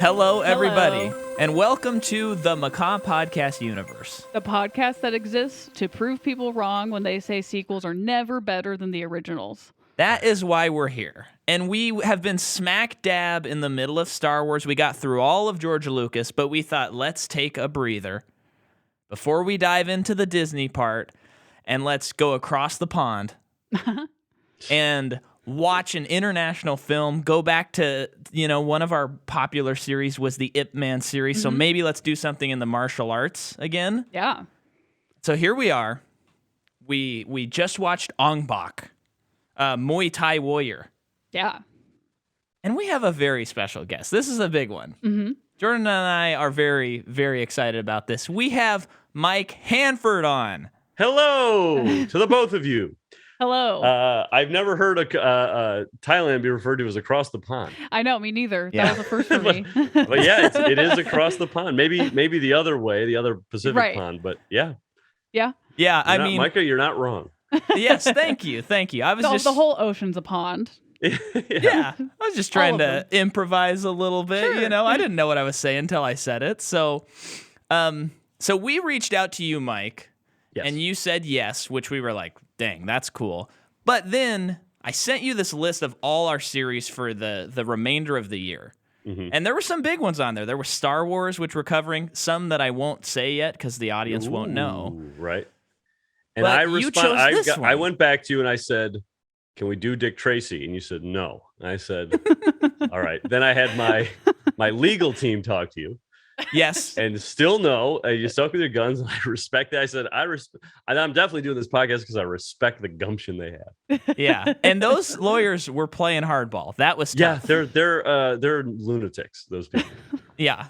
Hello, everybody, Hello. and welcome to the Macaw Podcast Universe. The podcast that exists to prove people wrong when they say sequels are never better than the originals. That is why we're here. And we have been smack dab in the middle of Star Wars. We got through all of George Lucas, but we thought, let's take a breather before we dive into the Disney part, and let's go across the pond and watch an international film. Go back to, one of our popular series was the Ip Man series. So maybe let's do something in the martial arts again. Yeah. So here we are. We just watched Ong-Bak, Muay Thai warrior. Yeah. And we have a very special guest. This is a big one. Mm-hmm. Jordan and I are very, very excited about this. We have Mike Hanford on. Hello to the both of you. Hello. I've never heard Thailand be referred to as across the pond. I know, me neither. Yeah. That was a first for me. But yeah, it is across the pond. Maybe the other way, the other Pacific Right. pond. But yeah. Yeah. Yeah, Micah, you're not wrong. yes, thank you. I was The whole ocean's a pond. Yeah, I was just trying to improvise a little bit. Sure. I didn't know what I was saying until I said it. So we reached out to you, Mike. Yes. And you said yes, which we were like, dang, that's cool. But then I sent you this list of all our series for the remainder of the year. Mm-hmm. And there were some big ones on there. There was Star Wars, which we're covering, some that I won't say yet because the audience won't know. Ooh, right. And But you chose this one. I went back to you and I said, can we do Dick Tracy? And you said no. And I said, all right. Then I had my legal team talk to you. Yes. And still no, you stuck with your guns. And I respect that. I said, I'm definitely doing this podcast because I respect the gumption they have. Yeah. And those lawyers were playing hardball. That was tough. Yeah, they're lunatics, those people. Yeah.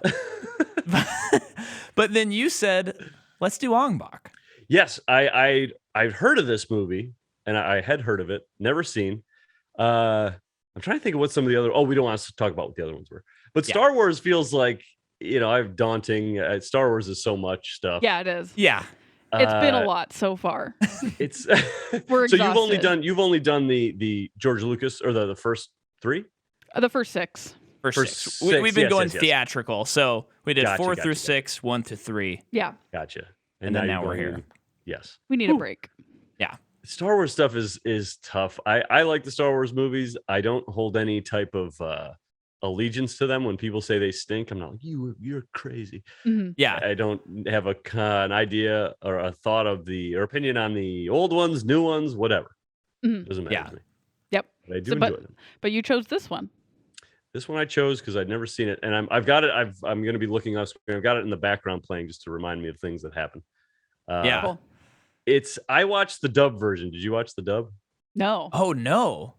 But then you said, let's do Ong-Bak. Yes, I've heard of this movie, and I had heard of it, never seen. I'm trying to think of what some of the other. Oh, we don't want to talk about what the other ones were. But Star Wars feels like, I've daunting. Star Wars is so much stuff. Yeah, it is. Yeah. It's been a lot so far. It's We're so exhausted. you've only done the George Lucas or the first three. The first six. First Six. six. We've been Yes, going yes, yes. theatrical. So we did Gotcha, 4 gotcha, through gotcha. 6, 1 to 3. Yeah. Gotcha. And then now you're we're here. going- Yes. We need a break. Yeah. Star Wars stuff is tough. I like the Star Wars movies. I don't hold any type of allegiance to them. When people say they stink, I'm not like, you're crazy. Mhm. Yeah. I don't have an idea or a thought of or opinion on the old ones, new ones, whatever. Mhm. Doesn't matter Yeah. to me. Yep. But I do So, enjoy them. But you chose this one. This one I chose because I'd never seen it, and I've got it. I'm going to be looking on screen. I've got it in the background playing just to remind me of things that happen. Yeah. Cool. I watched the dub version. Did you watch the dub? No. Oh, no.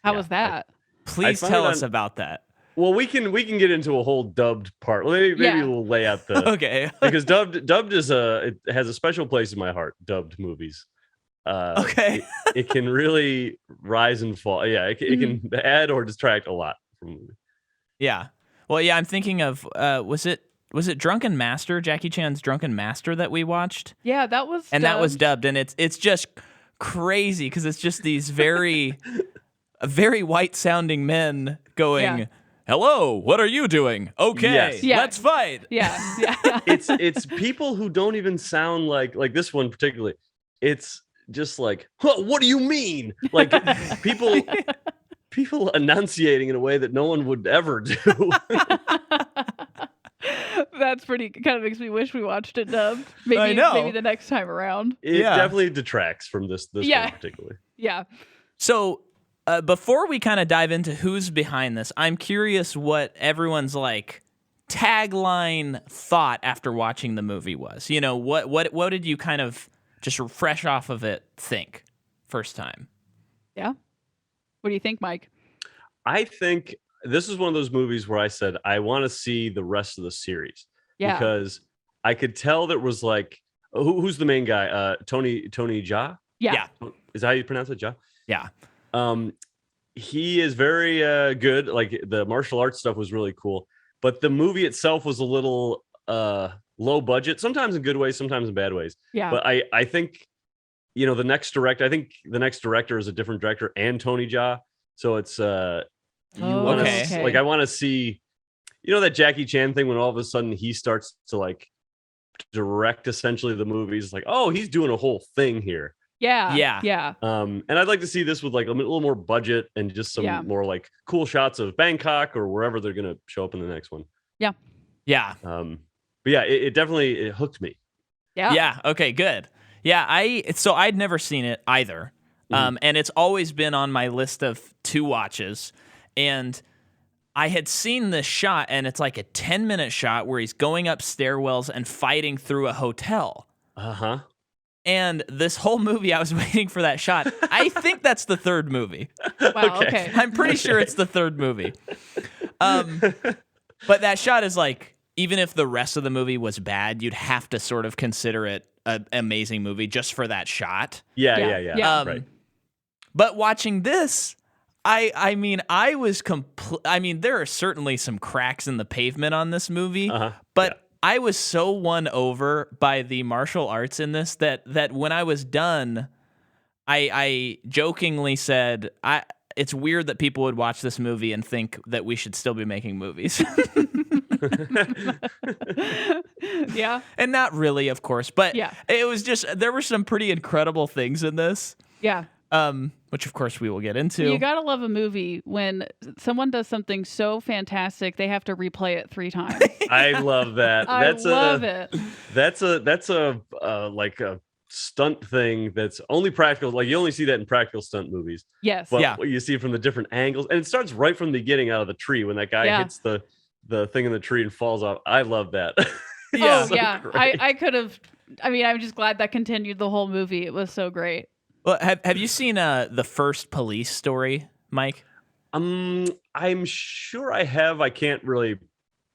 How yeah, was that? Please found tell it us on- about that. Well, we can get into a whole dubbed part. Maybe Yeah. we'll lay out the Okay. because dubbed is it has a special place in my heart. Dubbed movies. Okay. It can really rise and fall. Yeah, it can add or detract a lot from a movie. Yeah. Well, yeah, I'm thinking of, was it Drunken Master, Jackie Chan's Drunken Master that we watched? Yeah, that was And that was dubbed, and it's just crazy because it's just these very white sounding men going, Yeah. hello, what are you doing? Okay, Yes. Yeah. let's fight. Yeah. Yeah. It's people who don't even sound like this one particularly. It's just like, huh, what do you mean? Like people enunciating in a way that no one would ever do. That's pretty. Kind of makes me wish we watched it dubbed. Maybe, I know. Maybe the next time around. It Yeah. definitely detracts from this Yeah. one particularly. Yeah. So before we kind of dive into who's behind this, I'm curious what everyone's like tagline thought after watching the movie was. What did you kind of just fresh off of it think first time? Yeah. What do you think, Mike? I think this is one of those movies where I said I want to see the rest of the series Yeah. because I could tell that was like who's the main guy? Tony Jaa? Yeah. Is that how you pronounce it, Jaa? Yeah. He is very good. Like the martial arts stuff was really cool, but the movie itself was a little low budget, sometimes in good ways, sometimes in bad ways. Yeah. But I think the next director is a different director and Tony Jaa. So it's Oh, want to okay. like I want to see you know that Jackie Chan thing when all of a sudden he starts to like direct essentially the movies, like, oh, he's doing a whole thing here. Yeah. And I'd like to see this with like a little more budget and just some more like cool shots of Bangkok or wherever they're gonna show up in the next one. Yeah. But yeah, it definitely hooked me. Yeah. Okay, good. Yeah, I'd never seen it either. And it's always been on my list of to watches. And I had seen this shot, and it's like a 10-minute shot where he's going up stairwells and fighting through a hotel. Uh-huh. And this whole movie, I was waiting for that shot. I think that's the third movie. Wow, okay. I'm pretty sure it's the third movie. But that shot is like, even if the rest of the movie was bad, you'd have to sort of consider it an amazing movie just for that shot. Yeah. Right. But watching this, I mean, there are certainly some cracks in the pavement on this movie, but I was so won over by the martial arts in this that when I was done, I jokingly said, it's weird that people would watch this movie and think that we should still be making movies. Yeah. And not really, of course, but it was just, there were some pretty incredible things in this. Yeah. Which of course we will get into. You gotta love a movie when someone does something so fantastic they have to replay it 3 times. I love that. I love it. That's a like a stunt thing that's only practical. Like you only see that in practical stunt movies. Yes. But you see from the different angles, and it starts right from the beginning out of the tree when that guy hits the thing in the tree and falls off. I love that. I could have. I mean, I'm just glad that continued the whole movie. It was so great. Well, have you seen the first Police Story, Mike? I'm sure I have. I can't really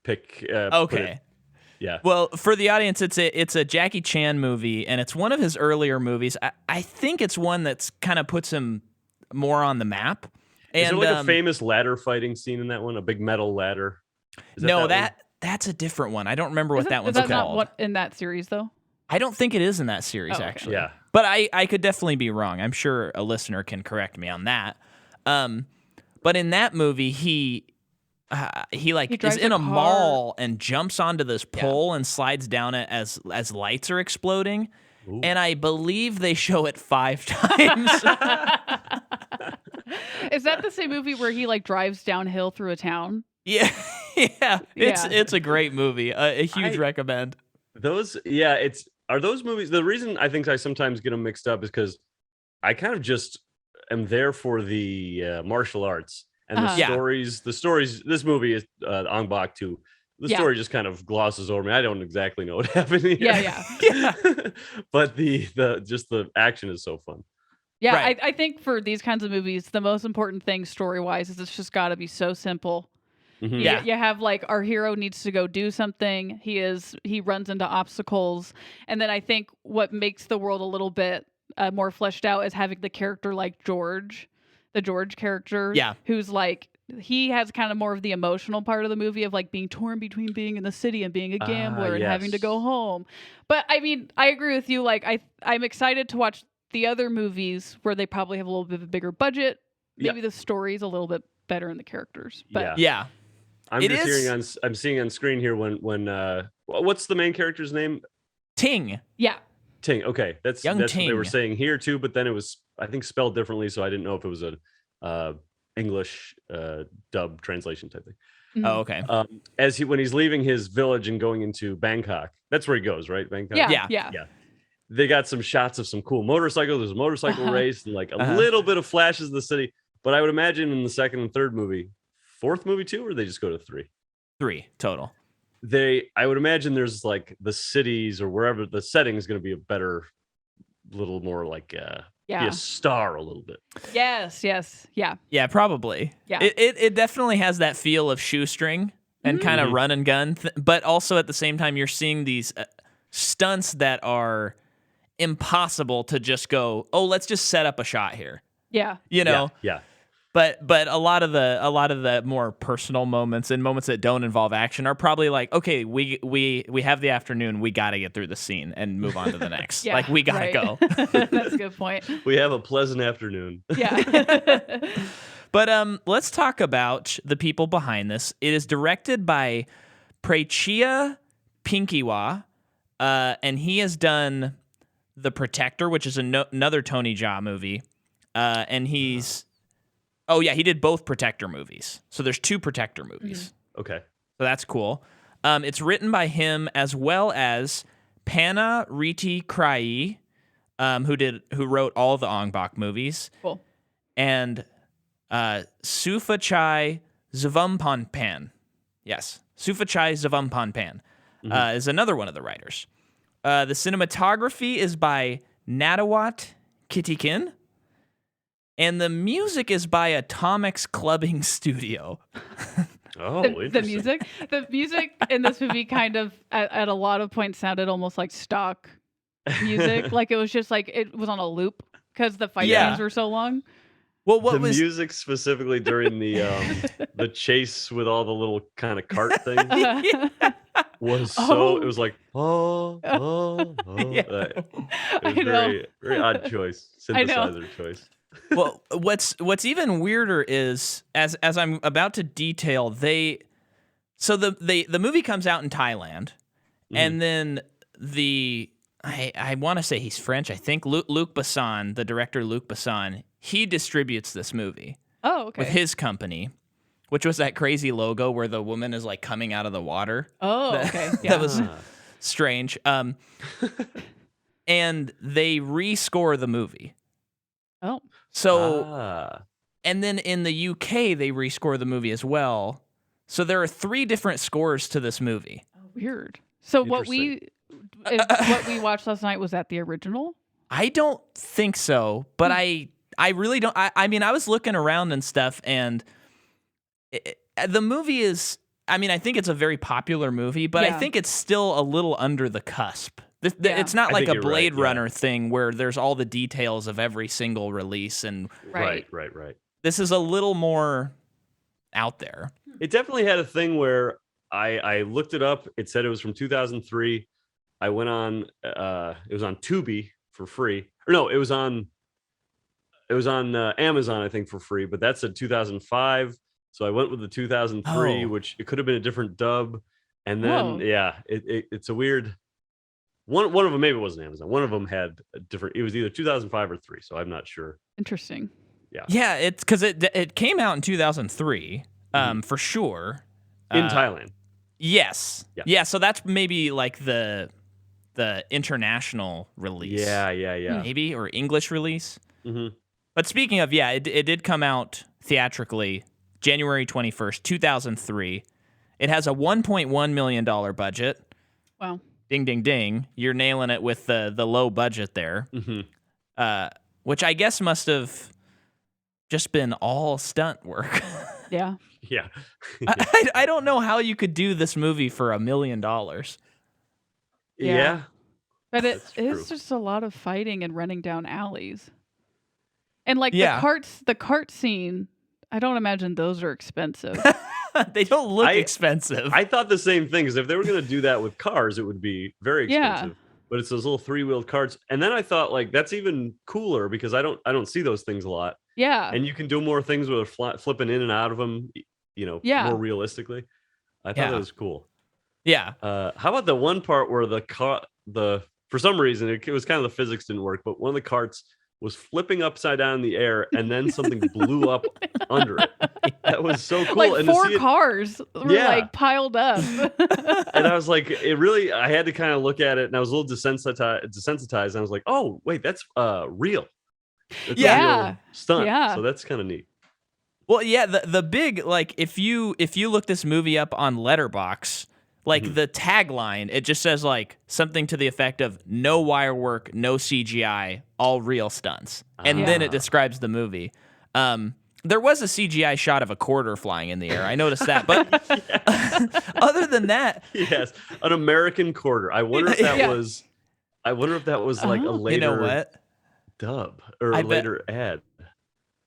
pick. Okay. Yeah. Well, for the audience, it's a Jackie Chan movie, and it's one of his earlier movies. I think it's one that's kind of puts him more on the map. And, is there like a famous ladder fighting scene in that one? A big metal ladder? That's a different one. I don't remember what that one's called. Is that not what in that series, though? I don't think it is in that series, okay. actually. Yeah. But I could definitely be wrong. I'm sure a listener can correct me on that. But in that movie, he is in a mall and jumps onto this pole and slides down it as lights are exploding. Ooh. And I believe they show it 5 times. Is that the same movie where he like drives downhill through a town? Yeah. It's a great movie. A huge recommend. Are those movies? The reason I think I sometimes get them mixed up is because I kind of just am there for the martial arts and the stories. The stories. This movie is Ong-Bak too. The story just kind of glosses over me. I don't exactly know what happened here. Yeah. But the action is so fun. Yeah, right. I think for these kinds of movies, the most important thing story-wise is it's just got to be so simple. Mm-hmm. You have like our hero needs to go do something. He runs into obstacles, and then I think what makes the world a little bit more fleshed out is having the character like George, the George character, who's like he has kind of more of the emotional part of the movie of like being torn between being in the city and being a gambler and having to go home. But I mean, I agree with you. Like I'm excited to watch the other movies where they probably have a little bit of a bigger budget. Maybe the story's a little bit better in the characters. But I'm seeing on screen here when what's the main character's name? Ting. Yeah. Ting. Okay. That's Ting. What they were saying here too, but then it was I think spelled differently, so I didn't know if it was a English dub translation type thing. Mm-hmm. Oh, okay. When he's leaving his village and going into Bangkok. That's where he goes, right? Bangkok. Yeah. They got some shots of some cool motorcycles. There's a motorcycle race and like a little bit of flashes of the city. But I would imagine in the second and third movie, fourth movie too, or they just go to 3? 3 total. I would imagine there's like the cities or wherever the setting is going to be a better, little more like be a star a little bit. Yes. Yeah, probably. Yeah. It definitely has that feel of shoestring and kind of run and gun, but also at the same time you're seeing these stunts that are impossible to just go, oh, let's just set up a shot here. Yeah. You know? Yeah. But a lot of the more personal moments and moments that don't involve action are probably like, okay, we have the afternoon, we got to get through the scene and move on to the next. Like we got to go. That's a good point. We have a pleasant afternoon. Yeah. But let's talk about the people behind this. It is directed by Prachia Pinkiwa, and he has done The Protector, which is another Tony Jaa movie. And he's... Oh, yeah, he did both Protector movies. So there's 2 Protector movies. Okay. So that's cool. It's written by him as well as Panna Riti Krai, who wrote all the Ong-Bak movies. Cool. And Sufachai Zavampanpan. Yes, Sufachai Zavampanpan is another one of the writers. The cinematography is by Natawat Kitikin. And the music is by Atomix Clubbing Studio. Oh, the music in this movie kind of at a lot of points sounded almost like stock music. Like it was just like it was on a loop because the fight scenes were so long. Well, music specifically during the chase with all the little kind of cart things was so. It was like It was very very odd choice, synthesizer choice. Well, what's even weirder is as I'm about to detail, the movie comes out in Thailand, and then I want to say he's French. I think Luc Besson, the director Luc Besson, he distributes this movie. Oh, okay. With his company, which was that crazy logo where the woman is like coming out of the water. Oh, okay. Yeah. That was strange. And they rescore the movie. Oh. So, and then in the UK, they rescore the movie as well. So there are 3 different scores to this movie. Oh, weird. So what we watched last night, was that the original? I don't think so, but I really don't. I mean, I was looking around and stuff, and the movie is, I mean, I think it's a very popular movie, but I think it's still a little under the cusp. It's not like a Blade Runner thing where there's all the details of every single release. And Right. This is a little more out there. It definitely had a thing where I looked it up. It said it was from 2003. I went on, it was on Tubi for free. Or no, it was on Amazon, I think, for free, but that said 2005. So I went with the 2003, which it could have been a different dub. And then, it's a weird... One of them, maybe it wasn't Amazon. One of them had a different... It was either 2005 or 3, so I'm not sure. Interesting. Yeah, it's because it came out in 2003, for sure. In Thailand. Yes. Yeah, so that's maybe like the international release. Yeah. Maybe, or English release. Mm-hmm. But speaking of, it did come out theatrically January 21st, 2003. It has a $1.1 million budget. Wow. Ding, ding, ding. You're nailing it with the low budget there. Mm-hmm. Which I guess must have just been all stunt work. Yeah. Yeah. I don't know how you could do this movie for $1 million. Yeah. But it is just a lot of fighting and running down alleys. And like the cart scene, I don't imagine those are expensive. They don't look expensive. I thought the same thing, because if they were going to do that with cars, it would be very expensive. Yeah. But it's those little 3-wheeled carts. And then I thought, like, that's even cooler because I don't see those things a lot. Yeah. And you can do more things with flipping in and out of them, more realistically. I thought that was cool. Yeah. How about the one part where for some reason, it was kind of the physics didn't work, but one of the carts was flipping upside down in the air, and then something blew up under it. That was so cool. Like and 4 cars were like piled up. And I was like, I had to kind of look at it, and I was a little desensitized. And I was like, oh, wait, that's real. It's a real stunt. Yeah. So that's kind of neat. Well, yeah, the big, like, if you look this movie up on Letterboxd, like the tagline, it just says like something to the effect of no wire work, no CGI, all real stunts. And then it describes the movie. There was a CGI shot of a quarter flying in the air. I noticed that. But other than that. Yes, an American quarter. I wonder if that was like a later dub or a later ad.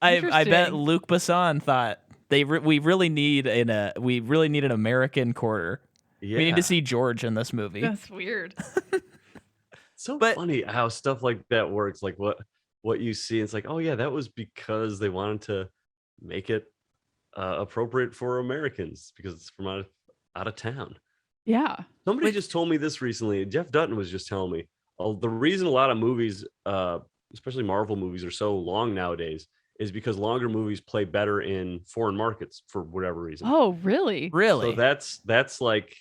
I bet Luc Besson thought we really need an American quarter. Yeah. We need to see George in this movie. That's weird. But funny how stuff like that works. Like what you see, it's like, oh yeah, that was because they wanted to make it appropriate for Americans because it's from out of town. Yeah. Somebody just told me this recently. Jeff Dutton was just telling me the reason a lot of movies, especially Marvel movies, are so long nowadays is because longer movies play better in foreign markets for whatever reason. Oh, really? Really? So that's like,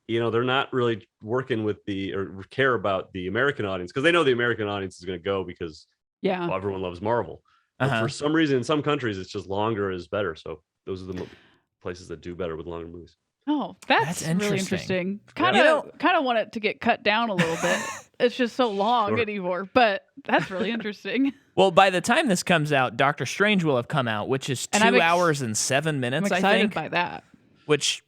they're not really working with or care about the American audience because they know the American audience is going to go because everyone loves Marvel. But for some reason, in some countries, it's just longer is better. So those are the places that do better with longer movies. Oh, that's really interesting. Kind of want it to get cut down a little bit. It's just so long anymore, but that's really interesting. Well, by the time this comes out, Doctor Strange will have come out, which is 2 hours and 7 minutes, I'm excited by that. Which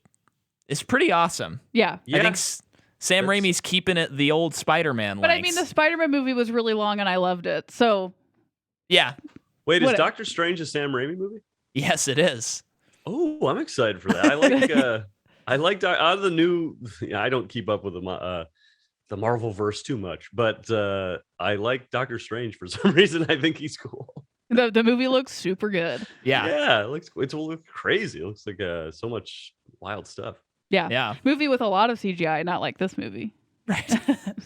is pretty awesome. Yeah. I think Sam Raimi's keeping it the old Spider-Man lengths. But I mean, the Spider-Man movie was really long and I loved it. So, yeah. Wait, is Doctor Strange a Sam Raimi movie? Yes, it is. Oh, I'm excited for that. I like out of the new. I don't keep up with the Marvel verse too much, but I like Doctor Strange for some reason. I think he's cool. The movie looks super good. Yeah, it looks crazy. It looks like so much wild stuff. Yeah. Movie with a lot of CGI, not like this movie. Right.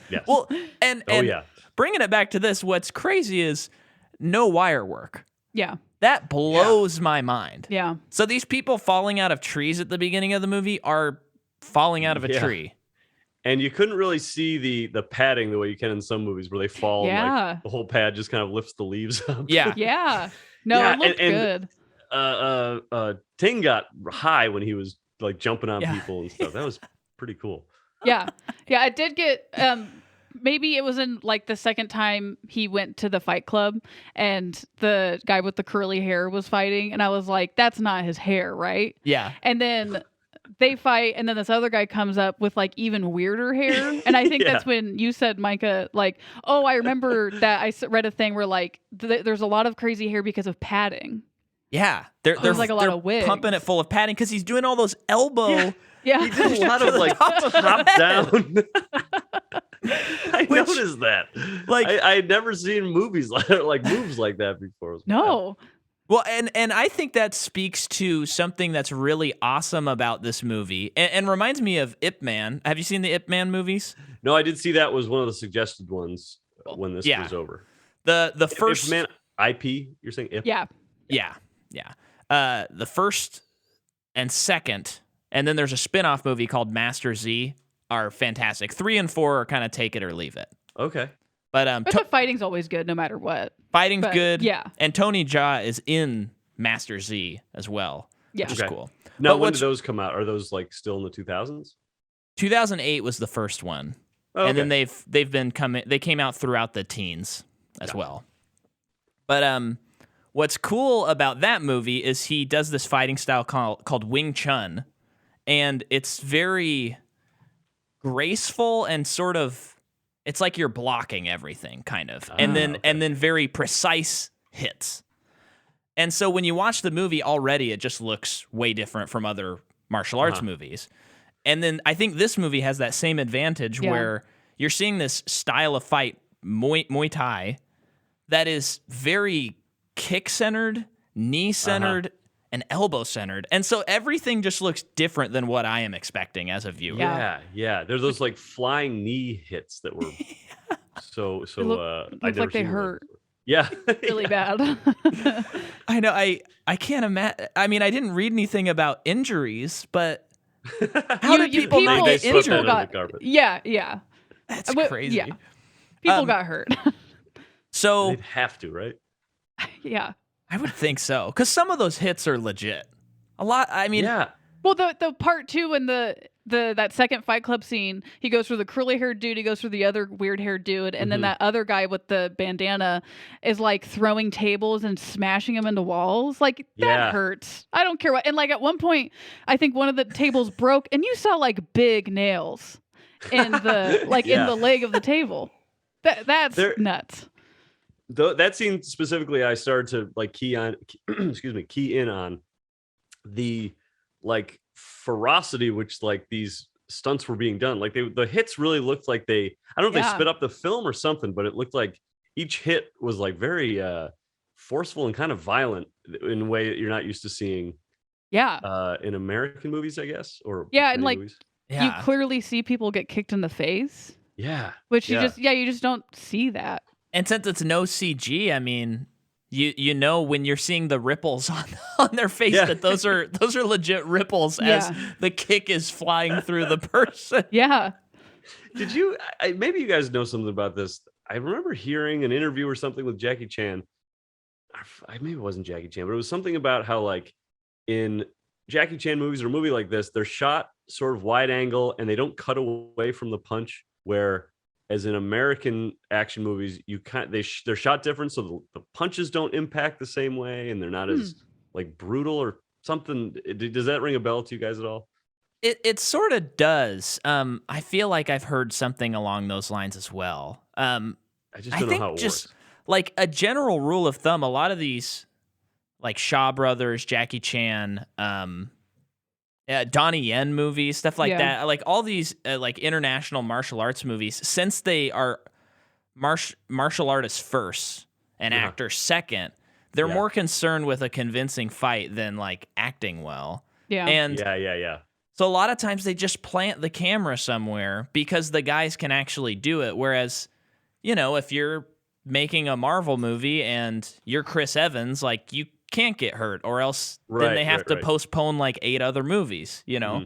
Yes. Well, and bringing it back to this, what's crazy is no wire work. Yeah. That blows my mind. Yeah. So these people falling out of trees at the beginning of the movie are falling out of a tree. And you couldn't really see the padding the way you can in some movies where they fall and like the whole pad just kind of lifts the leaves up. Yeah. Yeah. No, it looked good. Ting got high when he was like jumping on people and stuff. That was pretty cool. Yeah. I did get maybe it was in like the second time he went to the fight club and the guy with the curly hair was fighting and I was like, that's not his hair, right? Yeah. And then they fight and then this other guy comes up with like even weirder hair. And I think that's when you said, Micah, like, oh, I remember that I read a thing where like there's a lot of crazy hair because of padding. Yeah. There's like a lot of wigs. Pumping it full of padding because he's doing all those elbow. Yeah. He did a lot of like top down. I noticed that. Like I had never seen movies like moves like that before. No. Well, and I think that speaks to something that's really awesome about this movie and reminds me of Ip Man. Have you seen the Ip Man movies? No, I did see that was one of the suggested ones when this was over. The first Ip Man IP, you're saying Ip? Yeah. The first and second, and then there's a spin-off movie called Master Z are fantastic. 3 and 4 are kind of take it or leave it. Okay. But the fighting's always good no matter what. Fighting's good. Yeah. And Tony Jaa is in Master Z as well. Yeah. Which is cool. Now, when did those come out? Are those like still in the 2000s? 2008 was the first one. Oh, okay. And then they've been coming. They came out throughout the teens as well. But what's cool about that movie is he does this fighting style called Wing Chun, and it's very graceful and sort of. It's like you're blocking everything, kind of, and then very precise hits. And so when you watch the movie already, it just looks way different from other martial arts movies. And then I think this movie has that same advantage where you're seeing this style of fight, Muay Thai, that is very kick-centered, knee-centered, and elbow-centered. And so everything just looks different than what I am expecting as a viewer. Yeah. There's those like flying knee hits that were so I like they hurt. Yeah. Really bad. I know. I can't imagine. I mean, I didn't read anything about injuries, but how did people not get injured? Yeah. That's crazy. Yeah. People got hurt. So they'd have to, right? Yeah. I would think so, because some of those hits are legit. A lot. I mean, Well, the part 2 when that second Fight Club scene, he goes through the curly haired dude, he goes through the other weird haired dude, and then that other guy with the bandana is like throwing tables and smashing them into walls. Like that hurts. I don't care what. And like at one point, I think one of the tables broke, and you saw like big nails in the in the leg of the table. That's nuts. That scene specifically, I started to like key in on the like ferocity which like these stunts were being done. Like the hits really looked like I don't know if they sped up the film or something, but it looked like each hit was like very forceful and kind of violent in a way that you're not used to seeing Yeah. in American movies, I guess, or Yeah, and many like movies. you Yeah. clearly see people get kicked in the face, Yeah. which Yeah. you just don't see that. And since it's no CG, I mean, you know when you're seeing the ripples on their face Yeah. that those are legit ripples as the kick is flying through the person. Yeah. Did you? Maybe you guys know something about this. I remember hearing an interview or something with Jackie Chan. Maybe it wasn't Jackie Chan, but it was something about how like in Jackie Chan movies or a movie like this, they're shot sort of wide angle and they don't cut away from the punch. Where as in American action movies, they're shot different, so the punches don't impact the same way, and they're not as like brutal or something. Does that ring a bell to you guys at all? It sort of does. I feel like I've heard something along those lines as well. I just don't know how it just works. like a general rule of thumb, a lot of these like Shaw Brothers, Jackie Chan, Donnie Yen movies, stuff like that. Like all these like international martial arts movies, since they are martial artists first and actors second, they're more concerned with a convincing fight than like acting well. Yeah. And Yeah. so a lot of times they just plant the camera somewhere because the guys can actually do it. Whereas, you know, if you're making a Marvel movie and you're Chris Evans, like you can't get hurt, or else then they have to postpone like 8 other movies, you know?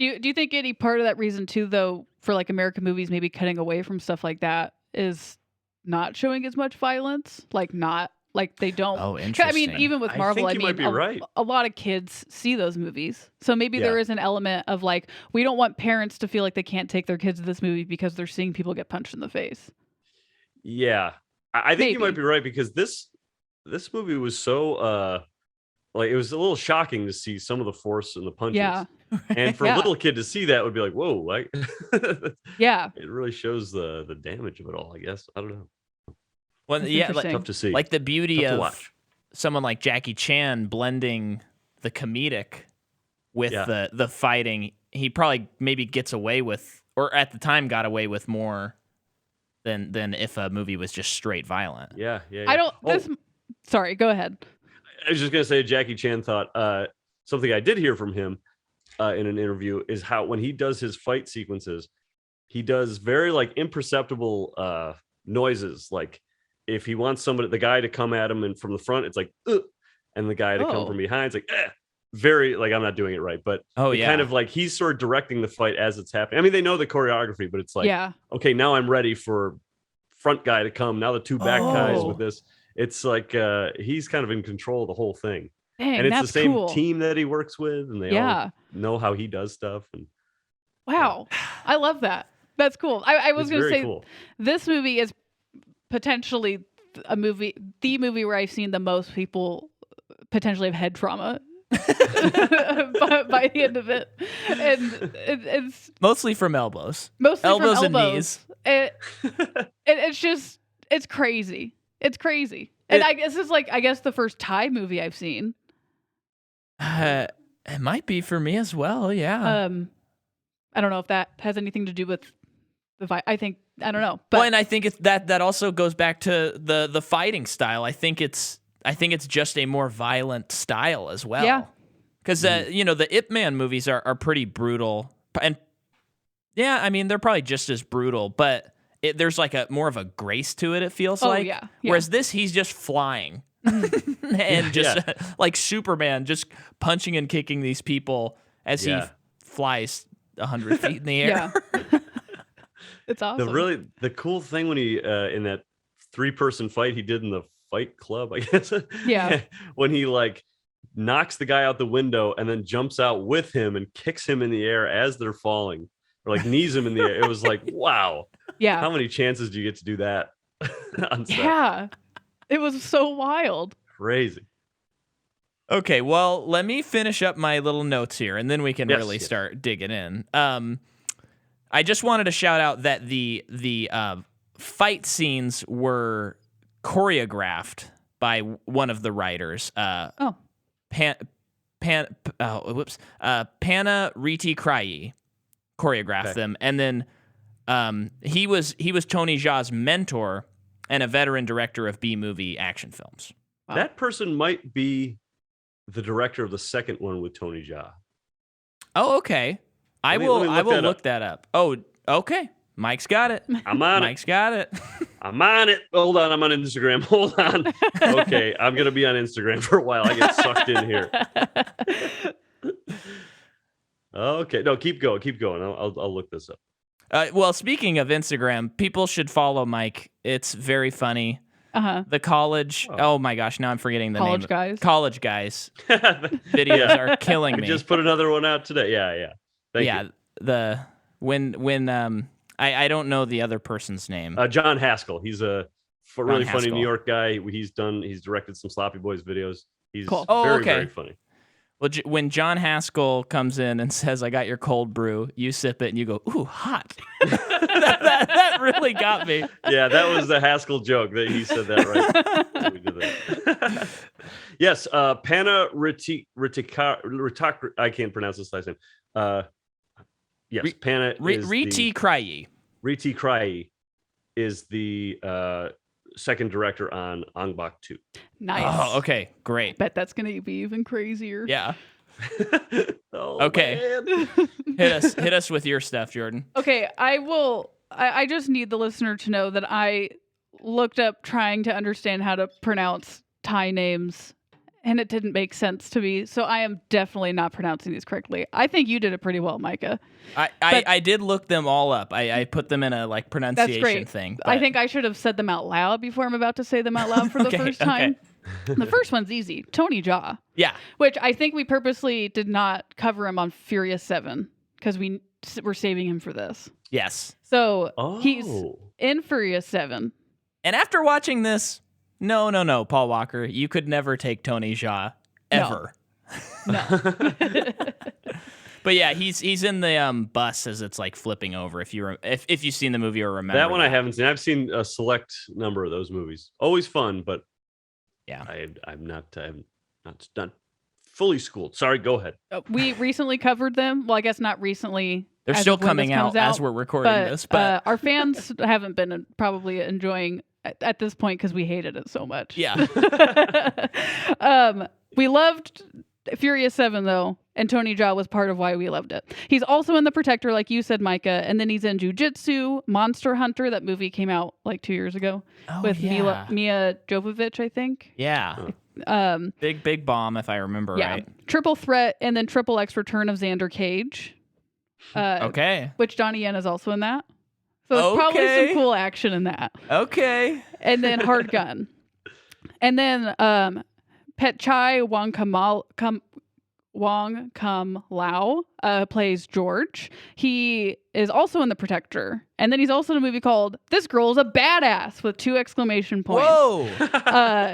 Do you think any part of that reason too, though, for like American movies maybe cutting away from stuff like that is not showing as much violence? Like not like they don't. Oh, interesting. I mean, even with Marvel, I think you might be right. a lot of kids see those movies. So maybe there is an element of like, we don't want parents to feel like they can't take their kids to this movie because they're seeing people get punched in the face. Yeah. I think you might be right, because this movie was so like it was a little shocking to see some of the force and the punches. Yeah. And for a little kid to see that would be like, whoa, like yeah. It really shows the damage of it all, I guess. I don't know. Well, yeah, like, tough to see. Like the beauty Tough to of watch. someone like Jackie Chan blending the comedic with the fighting, he probably maybe gets away with, or at the time got away with more than if a movie was just straight violent. Yeah. I don't. Sorry, go ahead. I was just gonna say, Jackie Chan thought something I did hear from him in an interview is how when he does his fight sequences, he does very like imperceptible noises. Like if he wants the guy to come at him and from the front, it's like, ugh, and the guy to come from behind, it's like, eh. Very like, I'm not doing it right, but kind of like he's sort of directing the fight as it's happening. I mean, they know the choreography, but it's like, okay, now I'm ready for front guy to come. Now the two back guys with this. It's like he's kind of in control of the whole thing. Dang, and it's the same team that he works with, and they all know how he does stuff. And wow, I love that. That's cool. I was going to say this movie is potentially the movie where I've seen the most people potentially have head trauma by the end of it, and it's mostly from elbows, elbows and knees. It's crazy. It's crazy. And I guess it's like the first Thai movie I've seen. It might be for me as well. Yeah. I don't know if that has anything to do with the fight. I don't know. But well, and I think it's that also goes back to the fighting style. I think it's just a more violent style as well. Yeah. Because you know, the Ip Man movies are pretty brutal, and I mean they're probably just as brutal, but there's like more of a grace to it. It feels like. Yeah. Whereas this, he's just flying and just like Superman, just punching and kicking these people as he flies 100 feet in the air. Yeah. It's awesome. The cool thing when he in that 3-person fight he did in the Fight Club, I guess. Yeah. When he like knocks the guy out the window and then jumps out with him and kicks him in the air as they're falling, or like knees him in the air. It was like, wow. Yeah. How many chances do you get to do that on set? Yeah. It was so wild. Crazy. Okay, well, let me finish up my little notes here, and then we can really start digging in. I just wanted to shout out that the fight scenes were choreographed by one of the writers. Pana Riti Krayi choreographed them, and then he was Tony Jaa's mentor and a veteran director of B-movie action films. Wow. That person might be the director of the second one with Tony Jaa. Oh, okay. I will look that up. Oh, okay. Mike's got it. I'm on Mike's got it. I'm on it. Hold on. I'm on Instagram. Hold on. Okay. I'm going to be on Instagram for a while. I get sucked in here. Okay. No, keep going. Keep going. I'll look this up. Well, speaking of Instagram, people should follow Mike. It's very funny. The college. Oh my gosh, now I'm forgetting the College name. Guys. College Guys videos are killing me. I just put another one out today. Yeah. Thank you. When I don't know the other person's name. John Haskell. He's a really funny Haskell. New York guy. He's directed some Sloppy Boys videos. He's Cool. very funny. Well, when John Haskell comes in and says, "I got your cold brew," you sip it and you go, "Ooh, hot." that really got me. Yeah, that was the Haskell joke that he said that right. We did that. Yes, Panna Ritikar. I can't pronounce this last name. Yes, Panna Riti Krayi. Riti Krayi is the second director on Ong-Bak 2. Nice. Oh, okay, great. Bet that's gonna be even crazier. Yeah. Okay. Hit us with your stuff, Jordan. Okay, I just need the listener to know that I looked up trying to understand how to pronounce Thai names, and it didn't make sense to me. So I am definitely not pronouncing these correctly. I think you did it pretty well, Micah. I did look them all up. I put them in a pronunciation thing. I think I should have said them out loud before I'm about to say them out loud for the first time. The first one's easy. Tony Jaa. Yeah. Which I think we purposely did not cover him on Furious 7 because we were saving him for this. Yes. So he's in Furious 7. And after watching this, no, Paul Walker, you could never take Tony Jaa ever. No. But yeah, he's in the bus as it's like flipping over. If you've seen the movie or remember that one, I haven't seen. I've seen a select number of those movies. Always fun, but yeah, I'm not fully schooled. Sorry, go ahead. We recently covered them. Well, I guess not recently. They're still coming out as we're recording this. But our fans haven't been probably enjoying at this point because we hated it so much. Yeah. We loved Furious 7 though, and Tony Jaa was part of why we loved it. He's also in The Protector, like you said, Micah, and then he's in Jiu-Jitsu, Monster Hunter. That movie came out like 2 years ago with Mia Jovovich, I think. Yeah. Big bomb, if I remember right. Triple Threat, and then Triple X Return of Xander Cage. Okay. Which Donnie Yen is also in that. So there's probably some cool action in that. Okay. And then Hard Gun. And then Pet Chai Wong Kam Lao plays George. He is also in The Protector. And then he's also in a movie called This Girl's a Badass with 2 exclamation points. Whoa.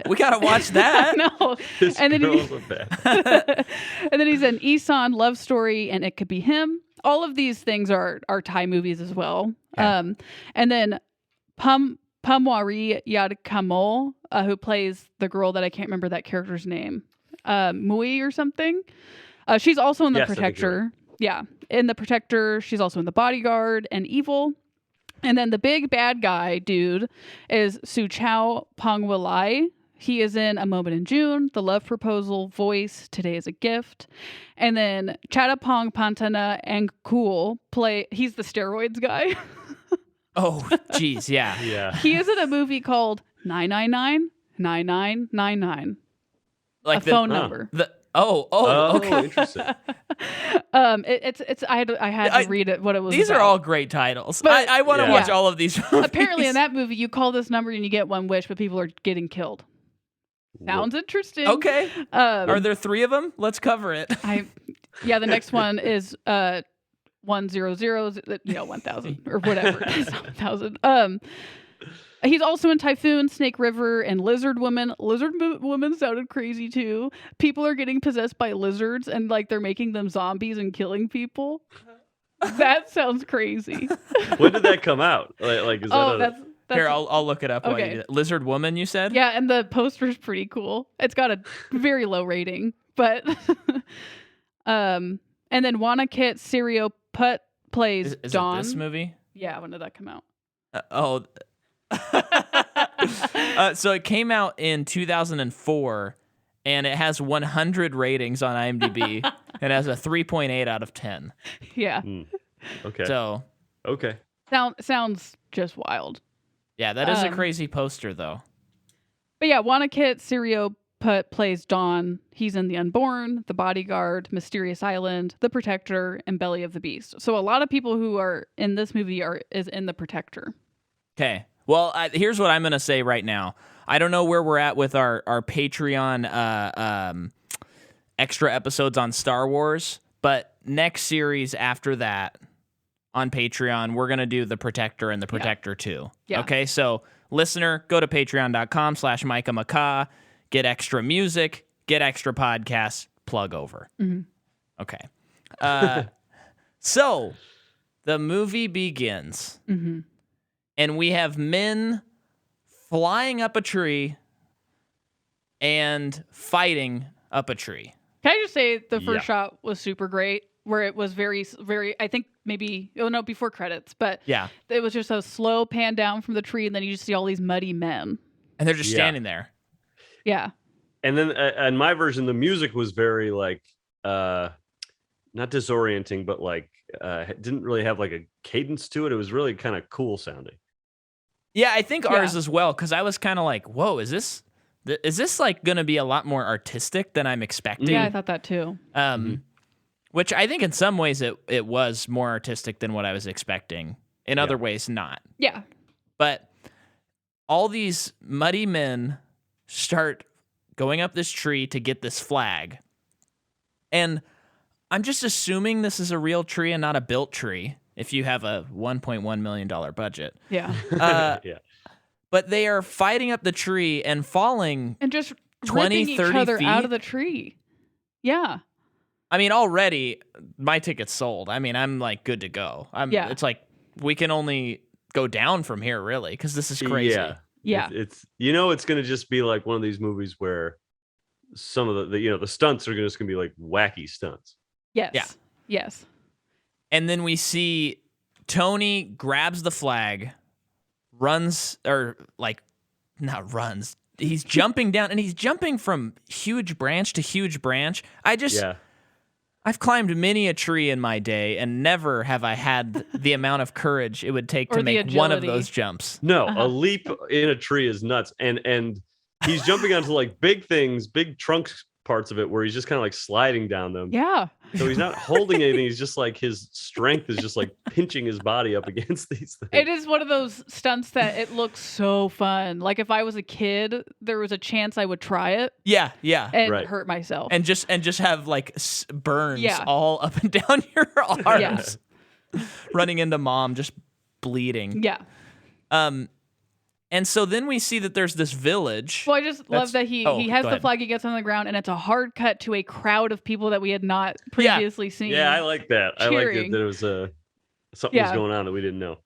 We got to watch that. No. This and then girl's a badass. and then he's in Isan, Love Story, and It Could Be Him. All of these things are Thai movies as well. Okay. And then Pamwari Yadkamol, who plays the girl that I can't remember that character's name. Muay or something. She's also in The Protector. Yeah. In The Protector. She's also in The Bodyguard and Evil. And then the big bad guy dude is Suchao Pongwalai. He is in A Moment in June, The Love Proposal, Voice, Today is a Gift. And then Chattapong Pantana and Cool he's the steroids guy. Oh, geez, yeah. Yeah. He is in a movie called 999-9999. Like a phone number. Okay. Interesting. It's I had to read it what it was. These about. are all great titles. But, I want to watch all of these movies. Apparently in that movie you call this number and you get one wish, but people are getting killed. Sounds interesting. Okay. Are there 3 of them? Let's cover it. The next one is 100, 1000 or whatever. It's not 1000. He's also in Typhoon, Snake River, and Lizard Woman. Lizard Woman sounded crazy too. People are getting possessed by lizards and like they're making them zombies and killing people. That sounds crazy. When did that come out? Like is that Here, I'll look it up. Okay. While you do that. Lizard Woman, you said? Yeah, and the poster's pretty cool. It's got a very low rating, but and then Wanakit Sirio Putt plays is Dawn. It this movie? Yeah, when did that come out? So it came out in 2004, and it has 100 ratings on IMDb. It has a 3.8 out of 10. Yeah. Okay. So Okay. Sounds just wild. yeah, that is a crazy poster, though. But yeah, Wanakit Sirio plays Dawn. He's in The Unborn, The Bodyguard, Mysterious Island, The Protector, and Belly of the Beast. So a lot of people who are in this movie is in The Protector. Okay. Well, here's what I'm going to say right now. I don't know where we're at with our Patreon extra episodes on Star Wars, but next series after that on Patreon, we're going to do The Protector and The Protector 2. Yeah. Okay, so listener, go to patreon.com/MicahMcCaw, get extra music, get extra podcasts, plug over. Mm-hmm. Okay. So the movie begins. Mm-hmm. And we have men flying up a tree and fighting up a tree. Can I just say the first shot was super great, where it was very, very, I think maybe, before credits, but yeah, it was just a slow pan down from the tree, and then you just see all these muddy men. And they're just standing there. Yeah. And then in my version, the music was very like, not disorienting, but like, didn't really have like a cadence to it. It was really kind of cool sounding. Yeah, I think ours as well, because I was kind of like, whoa, is this like going to be a lot more artistic than I'm expecting? Yeah, I thought that too. Which I think in some ways it was more artistic than what I was expecting. In other ways, not. Yeah. But all these muddy men start going up this tree to get this flag. And I'm just assuming this is a real tree and not a built tree if you have a $1.1 million budget. Yeah. Yeah. But they are fighting up the tree and falling And just 20, ripping 30 each other feet. out of the tree. Yeah. I mean, already my ticket's sold. I mean, I'm like good to go. It's like we can only go down from here, really, because this is crazy. Yeah. It's it's going to just be like one of these movies where some of the stunts are just going to be like wacky stunts. Yes. Yeah. Yes. And then we see Tony grabs the flag, he's jumping down, and he's jumping from huge branch to huge branch. I've climbed many a tree in my day, and never have I had the amount of courage it would take to make one of those jumps. No, a leap in a tree is nuts. And he's jumping onto like big things, big trunks parts of it where he's just kind of like sliding down them. Yeah. So he's not holding anything. He's just like his strength is just like pinching his body up against these things. It is one of those stunts that it looks so fun. Like if I was a kid, there was a chance I would try it. Yeah. And hurt myself. And just have like burns all up and down your arms. Running into mom, just bleeding. Yeah. And so then we see that there's this village. Well, I just love that he has the flag, he gets on the ground, and it's a hard cut to a crowd of people that we had not previously seen. Yeah, I like that. Cheering. I like that there was something was going on that we didn't know.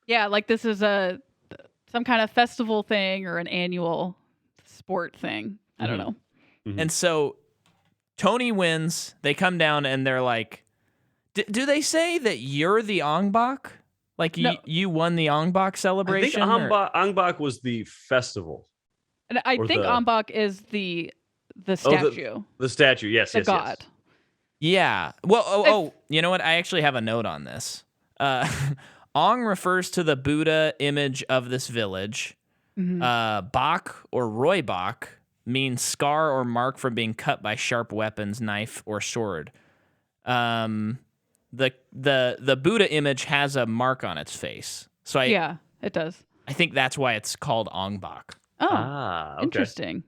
Yeah, like this is some kind of festival thing or an annual sport thing. I don't know. Mm-hmm. And so Tony wins. They come down and they're like, do they say that you're the Ong-Bak? Like you won the Ong-Bak celebration? I think Ong-Bak was the festival. And I think Ong-Bak is the statue. The statue, yes. The god. Yes. Yeah. Well, you know what? I actually have a note on this. Ong refers to the Buddha image of this village. Mm-hmm. Bak or Roy Bak means scar or mark from being cut by sharp weapons, knife or sword. The Buddha image has a mark on its face. So it does. I think that's why it's called Ong-Bak. Oh, okay. Interesting.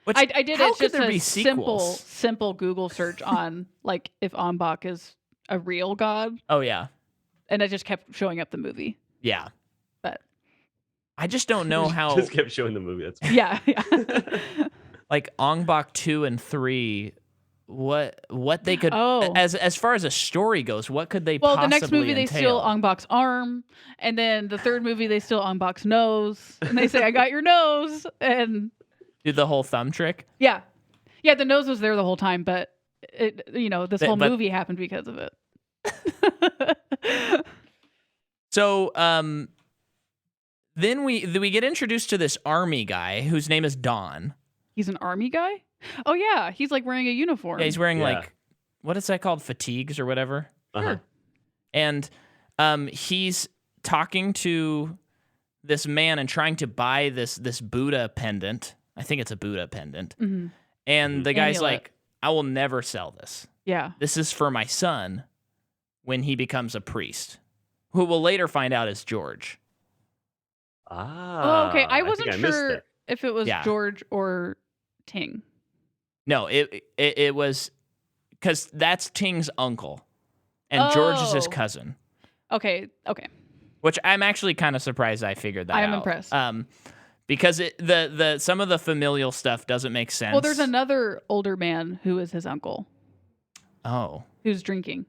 Which, I did how it's could just there a be sequels? simple Google search on like if Ong-Bak is a real god. Oh yeah. And it just kept showing up the movie. Yeah. But I just don't know how Just kept showing the movie. That's yeah. like Ong-Bak 2 and 3, what they could as far as a story goes, what could they possibly the next movie they entail? steal Ong-Bak's arm, and then the third movie they steal Ong-Bak's nose, and they say I got your nose, and do the whole thumb trick. Yeah, the nose was there the whole time, but this whole movie happened because of it. So Then we get introduced to this army guy whose name is Don. He's an army guy? Oh, yeah. He's like wearing a uniform. Yeah, he's wearing like, what is that called? Fatigues or whatever. Sure. And he's talking to this man and trying to buy this Buddha pendant. I think it's a Buddha pendant. Mm-hmm. And the guy's Amulet. like, I will never sell this. Yeah. This is for my son when he becomes a priest, who we'll later find out is George. Oh, okay. I think wasn't missed sure it. if it was Yeah. George or Ting. No, it was because that's Ting's uncle, and George is his Oh. cousin. Okay. Which I'm actually kind of surprised I figured that out. I am impressed. Because the some of the familial stuff doesn't make sense. Well, there's another older man who is his uncle Oh. who's drinking.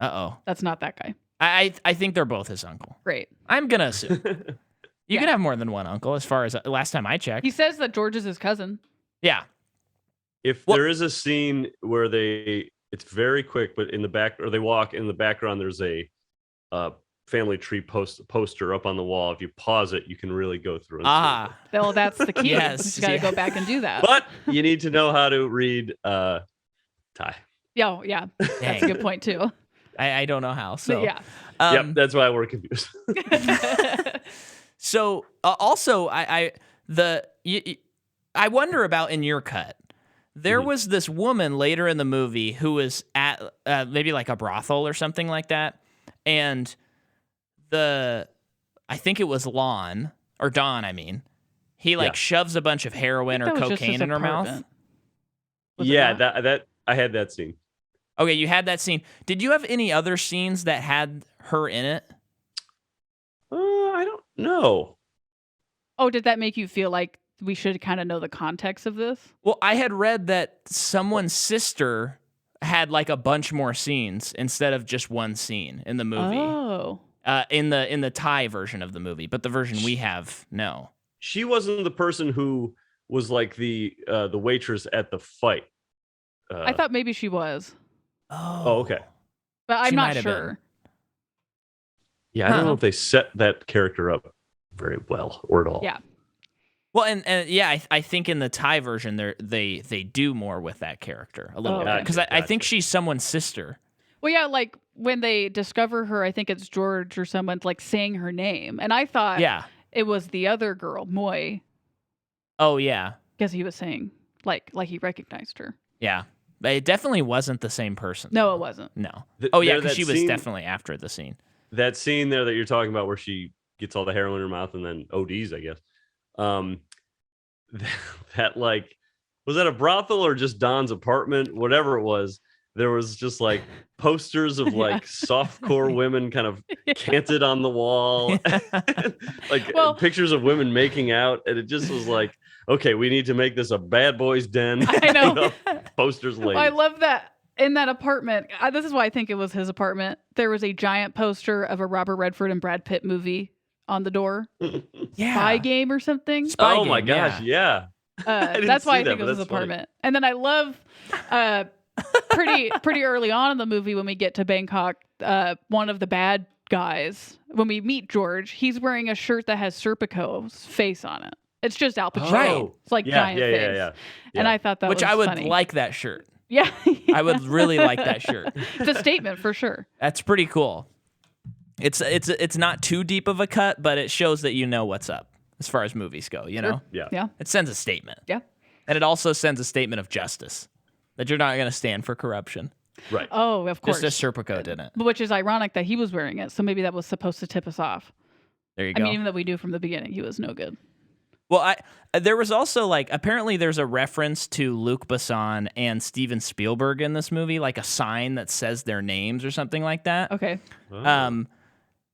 Uh-oh. That's not that guy. I think they're both his uncle. Great. I'm going to assume. You Yeah. can have more than one uncle as far as last time I checked. He says that George is his cousin. Yeah. If there is a scene where it's very quick, but in the back, or they walk in the background, there's a family tree poster up on the wall. If you pause it, you can really go through. And see Well, that's the key. Yes, You just got to go back and do that. it. But you need to know how to read Thai. Yeah. That's a good point, too. I don't know how. So Yeah. Yep, that's why we're confused. So also I wonder about in your cut. There was this woman later in the movie who was at maybe like a brothel or something like that, and I think it was Don. I mean, he shoves a bunch of heroin or that was just cocaine his in her mouth. apartment. Was it Yeah, not? that I had that scene. Okay, you had that scene. Did you have any other scenes that had her in it? I don't know. Oh, did that make you feel like we should kind of know the context of this? Well, I had read that someone's sister had like a bunch more scenes instead of just one scene in the movie. Oh. In the Thai version of the movie, but the version we have, no. She wasn't the person who was like the waitress at the fight. I thought maybe she was, Oh, okay. but I'm She not might have sure. been. Yeah, I don't know if they set that character up very well or at all. Yeah. Well, and yeah, I think in the Thai version they do more with that character a little Oh, bit okay. because I think she's someone's sister. Well, yeah, like when they discover her, I think it's George or someone like saying her name, and I thought it was the other girl, Muay, Oh yeah, because he was saying like he recognized her. yeah. But it definitely wasn't the same person. No, it wasn't. No. Th- Oh yeah, there, because that she was scene- definitely after the scene. That scene there that you're talking about where she gets all the heroin in her mouth and then ODs, I guess. That like, was that a brothel or just Don's apartment? Whatever it was, there was just like posters of like softcore women kind of canted on the wall, like pictures of women making out, and it just was like, okay, we need to make this a bad boys den. I know. Posters later. Well, I love that in that apartment. This is why I think it was his apartment. There was a giant poster of a Robert Redford and Brad Pitt movie on the door. Yeah. Spy Game or something. Oh my gosh, yeah. That's why I see think that, it but was his that's funny. apartment. And then I love pretty early on in the movie when we get to Bangkok, one of the bad guys, when we meet George, he's wearing a shirt that has Serpico's face on it. It's just Al Pacino. Right. It's like giant face. Yeah. And I thought that Which was I would funny. like that shirt. Yeah. I would really like that shirt. It's a statement for sure. That's pretty cool. It's not too deep of a cut, but it shows that you know what's up as far as movies go, you know? Yeah. Yeah. It sends a statement. Yeah. And it also sends a statement of justice. That you're not going to stand for corruption. Right. Oh, of course. Just as Serpico didn't. Which is ironic that he was wearing it. So maybe that was supposed to tip us off. There you I go. mean, even though we knew from the beginning he was no good. Well, there was also like apparently there's a reference to Luc Besson and Steven Spielberg in this movie, like a sign that says their names or something like that. Okay. Oh.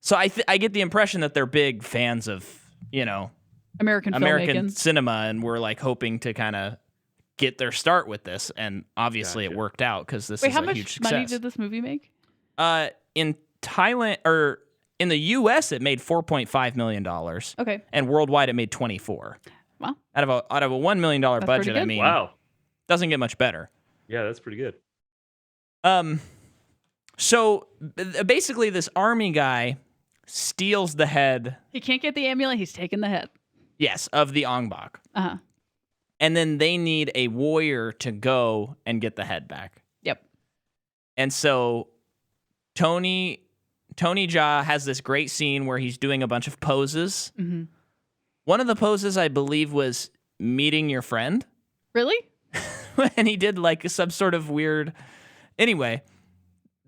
So I get the impression that they're big fans of, you know, American American filmmaking. cinema, and we're like hoping to kind of get their start with this, and obviously it worked out because this Wait, is how a much huge success. money did this movie make? In Thailand or in the U.S. it made $4.5 million. Okay. And worldwide it made 24. Wow. Out of a $1 million That's budget, pretty I good. mean, Wow. doesn't get much better. Yeah, that's pretty good. So basically, this army guy steals the head. He can't get the amulet. He's taking the head. Yes, of the Ong-Bak. Uh-huh. And then they need a warrior to go and get the head back. Yep. And so Tony Jaa has this great scene where he's doing a bunch of poses. Mm-hmm. One of the poses, I believe, was meeting your friend. Really? And he did like some sort of weird... Anyway,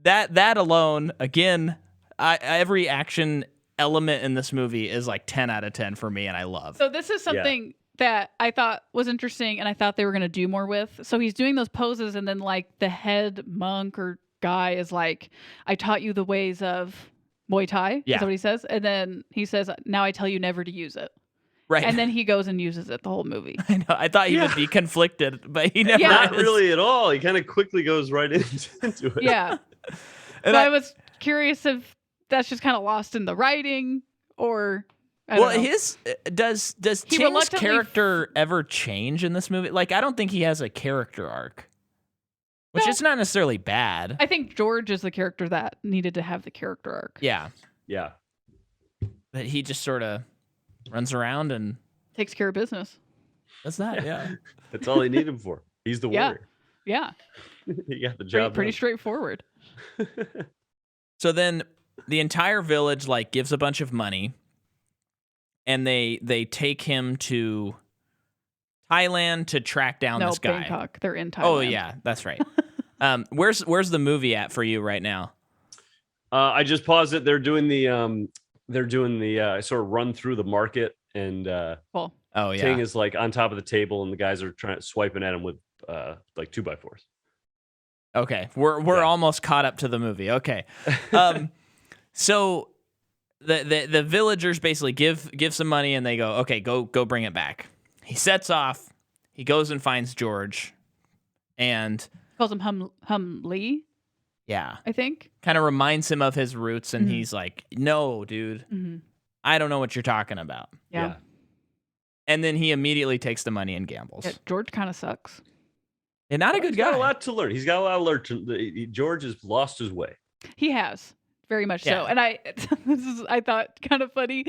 that alone, again, every action element in this movie is like 10 out of 10 for me, and I love. So this is something that I thought was interesting, and I thought they were going to do more with. So he's doing those poses, and then like the head monk or guy is like, I taught you the ways of Muay Thai. Yeah. Is that what he says? And then he says, now I tell you never to use it. Right. And then he goes and uses it the whole movie. I know. I thought he would be conflicted, but he never Not is. really at all. He kind of quickly goes right into it. Yeah. And So I was curious if that's just kind of lost in the writing, or I don't know. his does He Ting's reluctantly character ever change in this movie? Like, I don't think he has a character arc, which No. is not necessarily bad. I think George is the character that needed to have the character arc. Yeah, Yeah. but he just sort of runs around and Takes care of business. does that. Yeah. That's all they need him for. He's the Yeah. warrior. Yeah. He got the Pretty, job pretty done. straightforward. So then the entire village like gives a bunch of money, and they take him to Thailand to track down No, this guy. Bangkok. They're in Thailand. Oh yeah, that's right. Where's the movie at for you right now? I just paused it. They're doing the sort of run through the market, and Cool. Oh yeah. Ting is like on top of the table, and the guys are swiping at him with like 2x4s. Okay, we're almost caught up to the movie. Okay, so the villagers basically give some money, and they go, okay, go bring it back. He sets off. He goes and finds George, and Calls him Hum Lee, yeah, I think. kind of reminds him of his roots, and Mhm. he's like, no, dude, Mm-hmm. I don't know what you're talking about. Yeah. And then he immediately takes the money and gambles. Yeah, George kind of sucks. And not a good He's got guy. a lot to learn. He's got a lot to learn. George has lost his way. He has. Very much Yeah. so. And I thought kind of funny.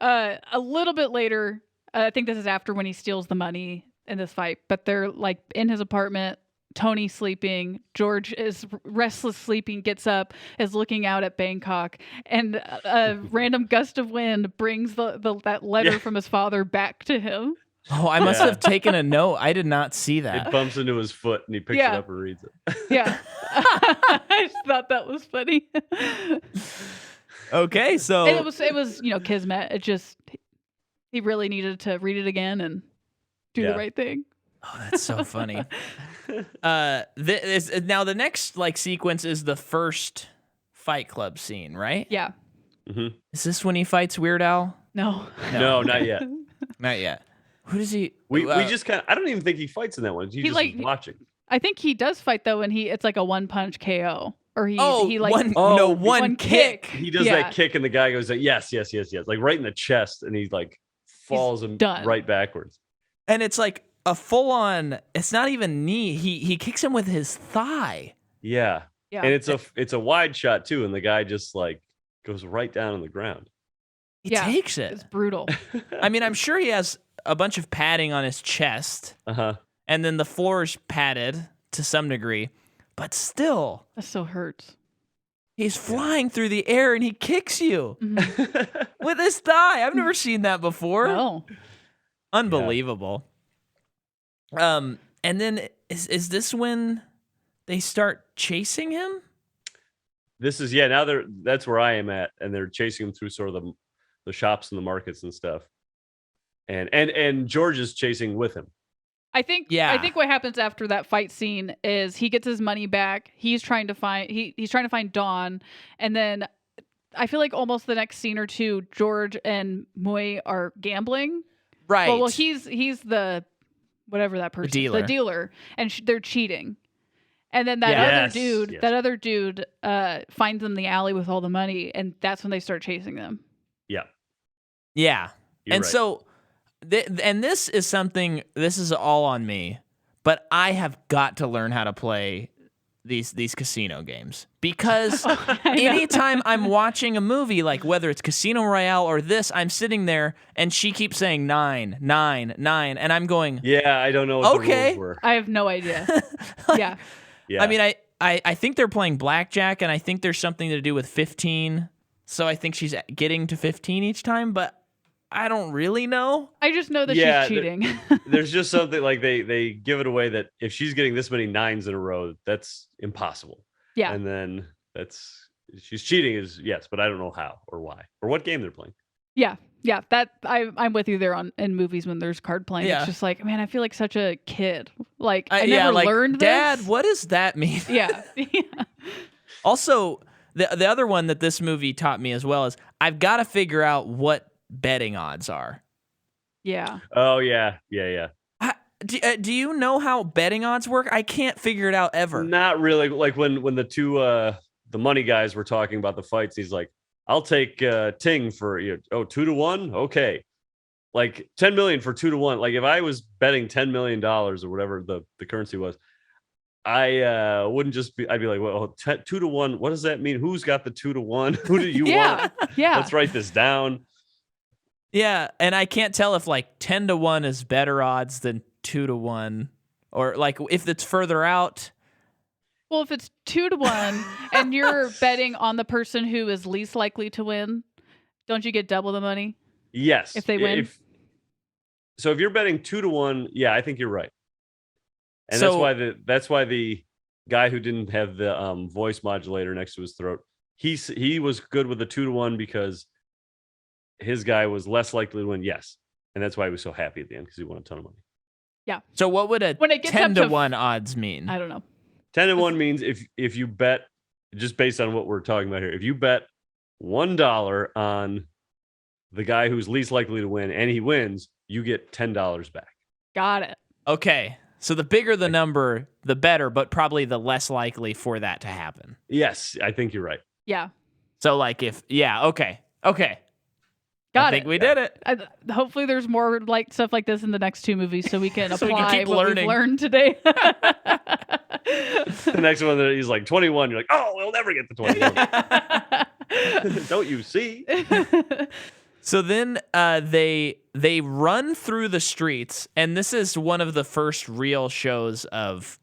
A little bit later, I think this is after when he steals the money in this fight, but they're like in his apartment. Tony's sleeping. George is restless sleeping, gets up, is looking out at Bangkok, and a random gust of wind brings that letter from his father back to him. Oh, I must Yeah. have taken a note. I did not see It that. bumps into his foot, and he picks Yeah. it up and reads it. Yeah. I just thought that was funny. Okay, so And it was kismet. It just he really needed to read it again and do Yeah. the right thing. oh, that's so funny. Now the next like sequence is the first Fight Club scene, right? Yeah. Mhm. Is this when he fights Weird Al? No. No, not yet. Not yet. Who does he? We just kind of. I don't even think he fights in that one. He just like- is watching. I think he does fight though, and it's like a one punch KO, or he like one kick. He does Yeah. that kick, and the guy goes like, yes, like right in the chest, and he like falls him done. right backwards. And it's like a full on. It's not even knee. He kicks him with his thigh. Yeah, Yeah. and it's a wide shot too, and the guy just like goes right down on the ground. He Yeah. takes it. It's brutal. I mean, I'm sure he has a bunch of padding on his chest, Uh-huh. and then the floor is padded to some degree, but still, That so hurts. he's flying through the air and he kicks you Mhm. with his thigh. I've never seen that before. No. Unbelievable. And then is this when they start chasing him? This is now that's where I am at, and they're chasing him through sort of the shops and the markets and stuff. And George is chasing with him. I think what happens after that fight scene is he gets his money back. He's trying to find Dawn, and then I feel like almost the next scene or two, George and Muay are gambling. Right. Well, he's the whatever that person, dealer. the dealer, and they're cheating. And then that Yes, other dude finds them in the alley with all the money, and that's when they start chasing them. Yeah. Yeah. You're And right. so, and this is all on me, but I have got to learn how to play these casino games because I know. anytime I'm watching a movie, like whether it's Casino Royale or this, I'm sitting there and she keeps saying 9, 9, 9, and I'm going, Yeah, I don't know what the Okay. rules were. I have no idea. Yeah. Yeah. I mean, I think they're playing blackjack, and I think there's something to do with 15. So I think she's getting to 15 each time, but I don't really know. I just know that Yeah, she's cheating. There's just something like they give it away that if she's getting this many 9s in a row, that's impossible. Yeah. And then she's cheating is yes, but I don't know how or why or what game they're playing. Yeah. Yeah. That I'm with you there in movies when there's card playing. Yeah. It's just like, man, I feel like such a kid. Like I never like, learned Dad, this. what does that mean? Yeah. Yeah. Also, the other one that this movie taught me as well is I've got to figure out what betting odds are. Yeah. Oh yeah. Do you know how betting odds work? I can't figure it out ever. Not really. Like when the two the money guys were talking about the fights, he's like, I'll take Ting for 2-1. Okay. Like 10 million for 2-1. Like if I was betting $10 million or whatever the currency was, I wouldn't just be, I'd be like, well, 2-1. What does that mean? Who's got the 2-1? Who do you Yeah. want? Yeah. Let's write this down. Yeah, and I can't tell if like 10-1 is better odds than 2-1, or like if it's further out. Well, if it's 2-1 and you're betting on the person who is least likely to win, don't you get double the money? Yes. If they win? So if you're betting 2-1, yeah, I think you're right. And So- that's why the guy who didn't have the voice modulator next to his throat, he was good with the 2-1 because his guy was less likely to win. Yes. And that's why he was so happy at the end, because he won a ton of money. Yeah. So what would a When it gets up 10-1 odds mean? I don't know. 10-1 means if you bet, just based on what we're talking about here, if you bet $1 on the guy who's least likely to win and he wins, you get $10 back. Got it. Okay, so the bigger the number, the better, but probably the less likely for that to happen. Yes, I think you're right. Yeah. So like okay. Got I think it. we did it. Hopefully there's more like stuff like this in the next two movies so we can So we apply can keep what learning. we've learned today. The next one, he's like 21. You're like, oh, we'll never get to 21. Don't you see? So then they run through the streets, and this is one of the first real shows of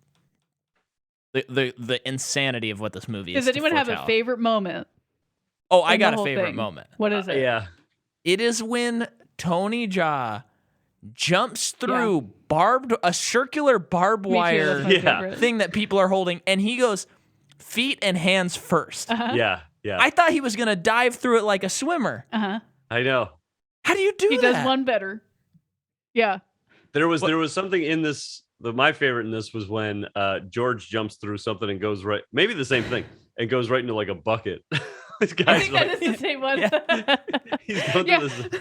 the insanity of what this movie is. Does anyone have a foretell. favorite moment? Oh, I in got the a whole favorite thing? moment. What is it? Yeah. It is when Tony Jaa jumps through a circular barbed Me too, wire that's my Yeah. favorite. thing that people are holding, and he goes feet and hands first. Uh-huh. Yeah. I thought he was gonna dive through it like a swimmer. Uh-huh. I know. How do you do He that? does one better. Yeah. There was something in this. My favorite in this was when George jumps through something and goes right, maybe the same thing, and goes right into like a bucket. This I guy's think like, that is the same one. he's going Yeah. through this.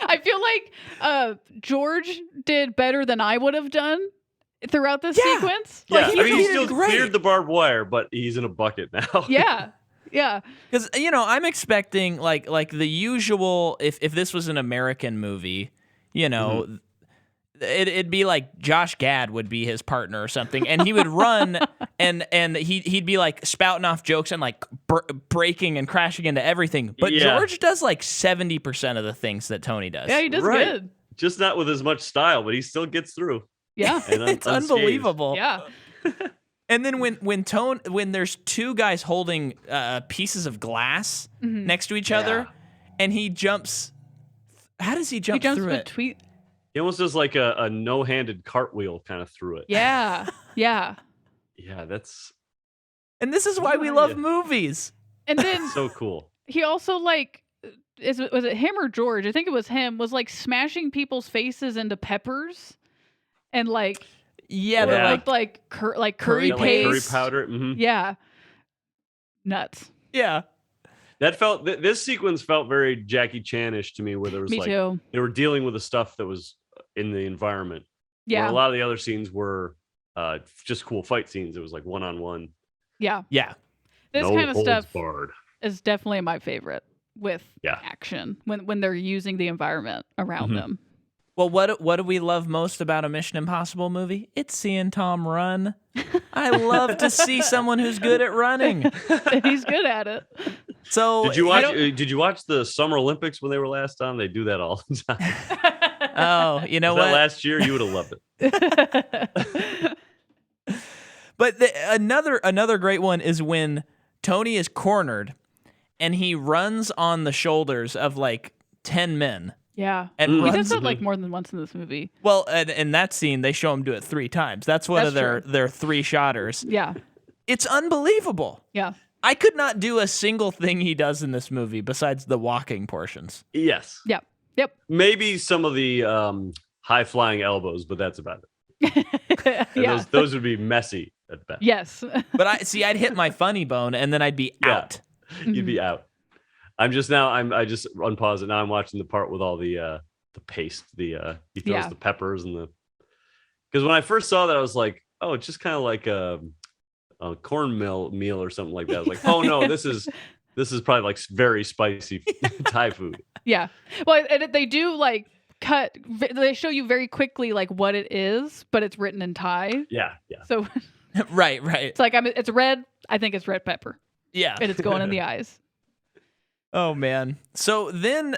I feel like George did better than I would have done throughout this Yeah. sequence. Yeah, Like, I mean, he did still great. cleared the barbed wire, but he's in a bucket now. Yeah. Yeah. Because I'm expecting like the usual. If this was an American movie, it'd be like Josh Gad would be his partner or something, and he would run and he'd be like spouting off jokes and like breaking and crashing into everything. But Yeah. George does like 70% of the things that Tony does. Yeah, he does Right. good. Just not with as much style, but he still gets through. Yeah. And It's unscathed. unbelievable. Yeah. And then when there's two guys holding pieces of glass next to each other, and he jumps. How does he jump He jumps through it? between. He almost does like a no-handed cartwheel kind of through it. Yeah. Yeah. Yeah, that's And this is why No we love idea. movies. And then so cool. he also like was it him or George? I think it was him. Was like smashing people's faces into peppers, and like Yeah, or they're Yeah. like curry Curry Yeah, like paste. curry powder. Mhm. Yeah. Nuts. yeah. That felt this sequence felt very Jackie Chan-ish to me, where there was Me like too. they were dealing with the stuff that was in the environment. Where Yeah. a lot of the other scenes were just cool fight scenes. It was like one-on-one. Yeah. Yeah. This no kind of holds stuff barred. is definitely my favorite with Yeah. action when they're using the environment around Mhm. them. Well, what do we love most about a Mission Impossible movie? It's seeing Tom run. I love to see someone who's good at running. He's good at it. So did you watch the Summer Olympics when they were last on? They do that all the time. Oh, you know Was what? that last year, you would have loved it. But another great one is when Tony is cornered and he runs on the shoulders of like 10 men. Yeah. And he runs does it like more than once in this movie. Well, in that scene, they show him do it 3 times. That's one of their 3-shotters. Yeah. It's unbelievable. Yeah. I could not do a single thing he does in this movie besides the walking portions. Yes. Yep. Maybe some of the high-flying elbows, but that's about it. Yeah. Those would be messy at best. Yes. But I'd hit my funny bone and then I'd be out. You'd be out. I just unpause it. Now I'm watching the part with all the paste. He throws the peppers and because when I first saw that, I was like, oh, it's just kind of like a corn meal or something like that. I was like, oh no, this is probably like very spicy Thai food. Yeah. Well, and they do like cut. They show you very quickly like what it is, but it's written in Thai. Yeah. So Right. it's like it's red. I think it's red pepper. Yeah. And it's going in the eyes. Oh man. So then,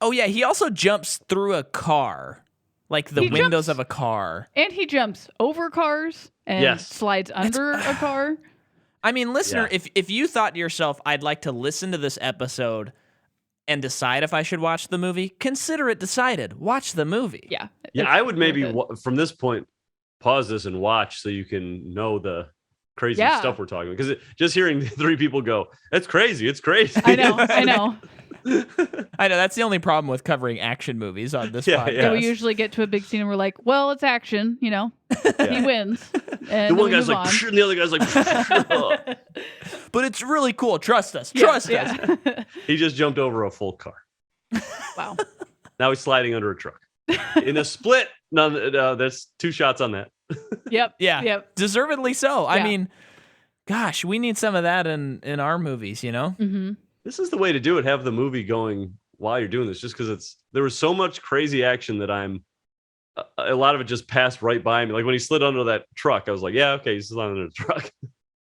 he also jumps through a car, like the windows of a car. And he jumps over cars and slides under a car. I mean, listener, if you thought to yourself, I'd like to listen to this episode and decide if I should watch the movie, consider it decided. Watch the movie. Yeah. Yeah, I would maybe from this point pause this and watch so you can know the crazy stuff we're talking about. Because just hearing 3 people go, "That's crazy! It's crazy!" I know. I know that's the only problem with covering action movies on this podcast. Yeah, we usually get to a big scene and we're like, "Well, it's action, you know." He wins. And the one guy's like, and the other guy's like, but it's really cool. Trust us. Trust us. He just jumped over a full car. Wow. Now he's sliding under a truck in a split. No, that's 2 shots on that. Yep. Yeah. Yep. Deservedly so. Yeah. I mean, gosh, we need some of that in our movies, you know? Mm-hmm. This is the way to do it. Have the movie going while you're doing this, just because there was so much crazy action that a lot of it just passed right by me. Like when he slid under that truck, I was like, yeah, okay, he's slid under the truck.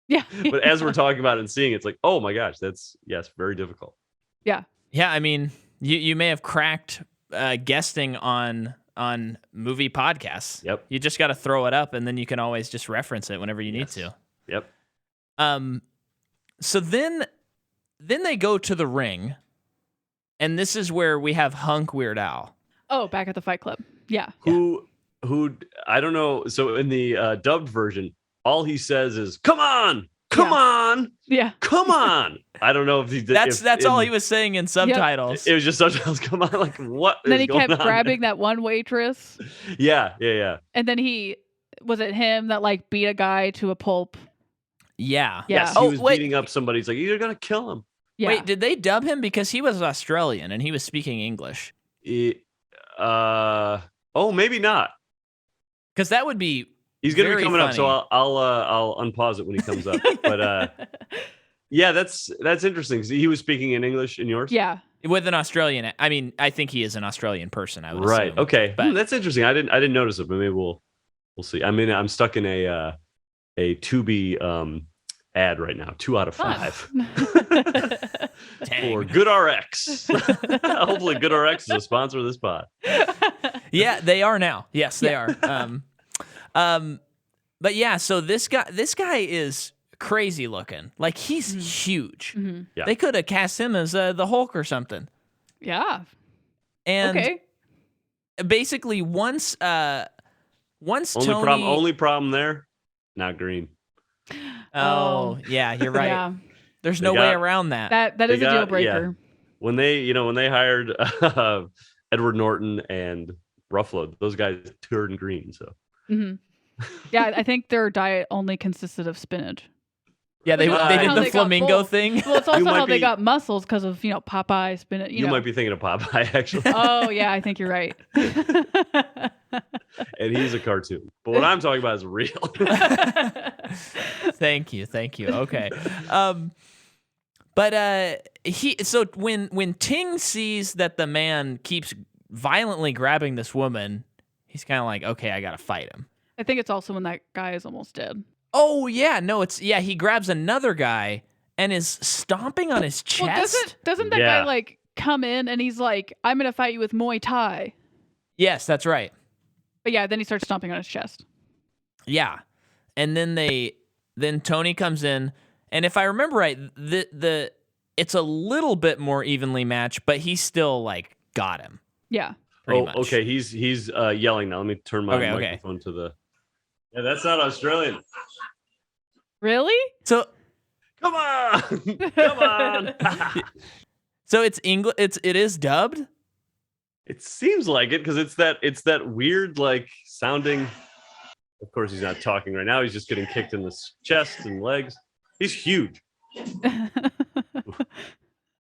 Yeah. But as we're talking about it and seeing it, it's like, oh my gosh, that's very difficult. Yeah. Yeah. I mean, you may have cracked guesting on movie podcasts. Yep. You just got to throw it up and then you can always just reference it whenever you need to. Yep. So then they go to the ring, and this is where we have Hunk Weird Al. Oh, back at the Fight Club. Yeah. Who I don't know. So in the dubbed version, all he says is, come on. Yeah. Come on. I don't know if he did. That's all he was saying in subtitles. It was just subtitles. Come on. Like, what? And then he going kept on grabbing there? that one waitress. Yeah. And then was it him that like beat a guy to a pulp? Yeah. Yes, he was beating up somebody. He's like, you're going to kill him. Yeah. Wait, did they dub him? Because he was Australian and he was speaking English. Maybe not. Because that would be He's going to be very coming funny. up, so I'll unpause it when he comes up. But yeah, that's interesting. He was speaking in English in yours? Yeah. With an Australian. I mean, I think he is an Australian person, I would Right. assume. Okay. But That's interesting. I didn't notice it, but maybe we'll see. I mean, I'm stuck in a Tubi ad right now. 2 out of 5 for Good-RX. Hopefully Good-RX is a sponsor of this pod. yeah, they are now. Yes, they are. But yeah, so this guy is crazy looking. Like he's huge. Mm-hmm. Yeah. They could have cast him as the Hulk or something. Yeah. And basically once Only problem there, not green. Oh, yeah, you're right. Yeah. There's no way around that. That is a deal breaker. Yeah. When they hired Edward Norton and Ruffalo, those guys turned green. So Mm-hmm. Yeah, I think their diet only consisted of spinach. Yeah, they did How the they got flamingo full. thing. Well, it's also how they be- got muscles because of Popeye spinach. you might be thinking of Popeye, actually. Oh yeah, I think you're right. And he's a cartoon. But what I'm talking about is real. Thank you. Okay. But when Ting sees that the man keeps violently grabbing this woman, he's kind of like, okay, I gotta fight him. I think it's also when that guy is almost dead. Oh yeah, no, he grabs another guy and is stomping on his chest. Well, doesn't that guy like come in and he's like, I'm gonna fight you with Muay Thai? Yes, that's right. But yeah, then he starts stomping on his chest. Yeah, and then Tony comes in, and if I remember right, it's a little bit more evenly matched, but he still like got him. Yeah. Much. Okay. He's yelling now. Let me turn my microphone to the. Yeah, that's not Australian. Really? So, come on, come on. So it's English. It is dubbed. It seems like it because it's that weird like sounding. Of course, he's not talking right now. He's just getting kicked in the chest and legs. He's huge.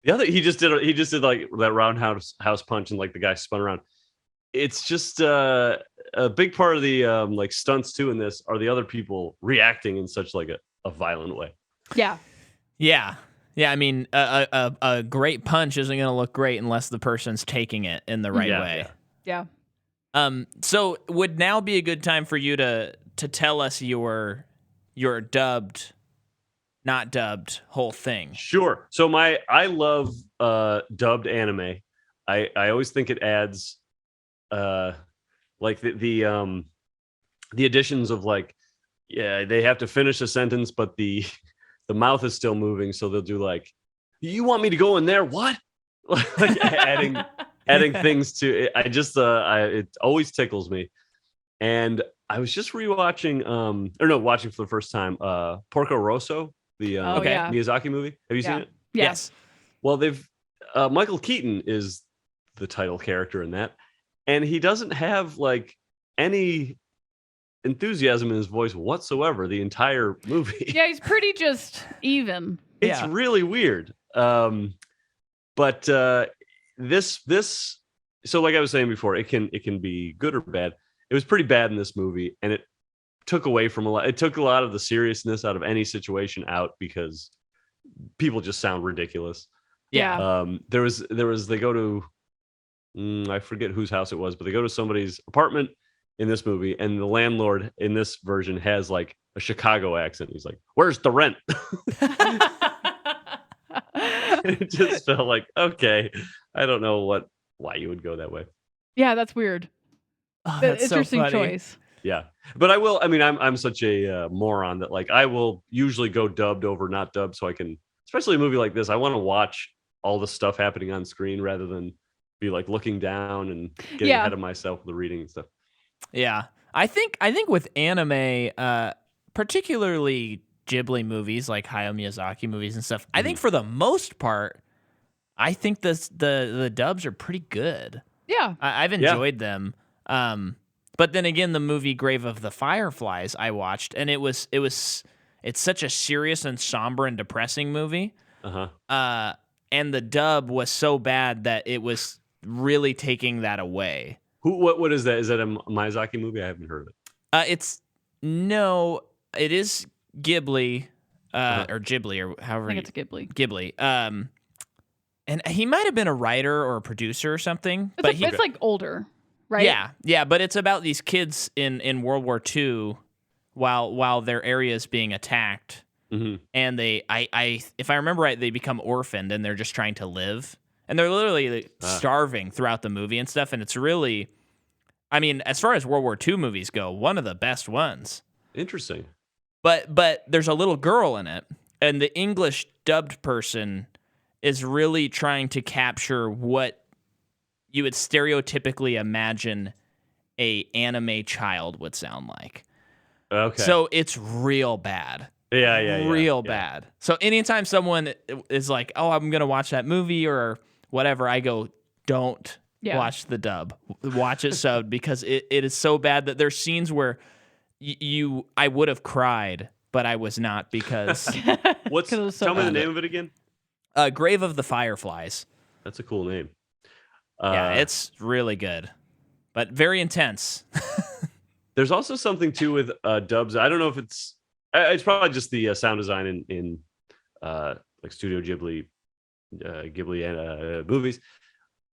The other he just did like that roundhouse punch and like the guy spun around. It's just a big part of the like stunts too in this are the other people reacting in such like a violent way. Yeah. Yeah. I mean, a great punch isn't going to look great unless the person's taking it in the right way. Yeah. So would now be a good time for you to tell us your dubbed, not dubbed whole thing. Sure. So I love dubbed anime. I always think it adds like the additions of like they have to finish a sentence but the mouth is still moving, so they'll do like, you want me to go in there, what? Like adding things to it. It always tickles me. And I was just rewatching watching for the first time Porco Rosso, the Miyazaki movie. Have you seen it? Yes. Well, they've Michael Keaton is the title character in that, and he doesn't have like any enthusiasm in his voice whatsoever the entire movie. Yeah, he's pretty just even. It's really weird. But this so like I was saying before, it can be good or bad. It was pretty bad in this movie, and it took away from it took a lot of the seriousness out of any situation out because people just sound ridiculous. Yeah. There was they go to I forget whose house it was, but they go to somebody's apartment in this movie, and the landlord in this version has like a Chicago accent. He's like, "Where's the rent?" It just felt like, okay, I don't know why you would go that way. Yeah, that's weird. Oh, that's interesting so funny. choice. Yeah, but I'm such a moron that like I will usually go dubbed over not dubbed, so I can, especially a movie like this, I want to watch all the stuff happening on screen rather than be like looking down and getting ahead of myself with the reading and stuff. Yeah, I think with anime, particularly Ghibli movies like Hayao Miyazaki movies and stuff, I think for the most part, I think the dubs are pretty good. Yeah, I've enjoyed them. But then again, the movie Grave of the Fireflies I watched, and it's such a serious and somber and depressing movie. And the dub was so bad that it was really taking that away. What is that? Is that a Miyazaki movie? I haven't heard of it. It is Ghibli, or Ghibli, or however. I think it's Ghibli. Ghibli. And he might have been a writer or a producer or something. It's like older, right? Yeah, but it's about these kids in World War II while their area is being attacked. Mm-hmm. And if I remember right, they become orphaned and they're just trying to live. And they're literally starving throughout the movie and stuff. And it's really, I mean, as far as World War II movies go, one of the best ones. Interesting. But there's a little girl in it. And the English dubbed person is really trying to capture what you would stereotypically imagine a anime child would sound like. Okay. So it's real bad. Yeah. Real bad. So anytime someone is like, oh, I'm going to watch that movie or whatever, I go, don't watch the dub. Watch it subbed because it is so bad that there's scenes where I would have cried, but I was not because... Tell me the name of it again. Grave of the Fireflies. That's a cool name. Yeah, it's really good, but very intense. There's also something too with dubs. I don't know if it's probably just the sound design in like Studio Ghibli movies,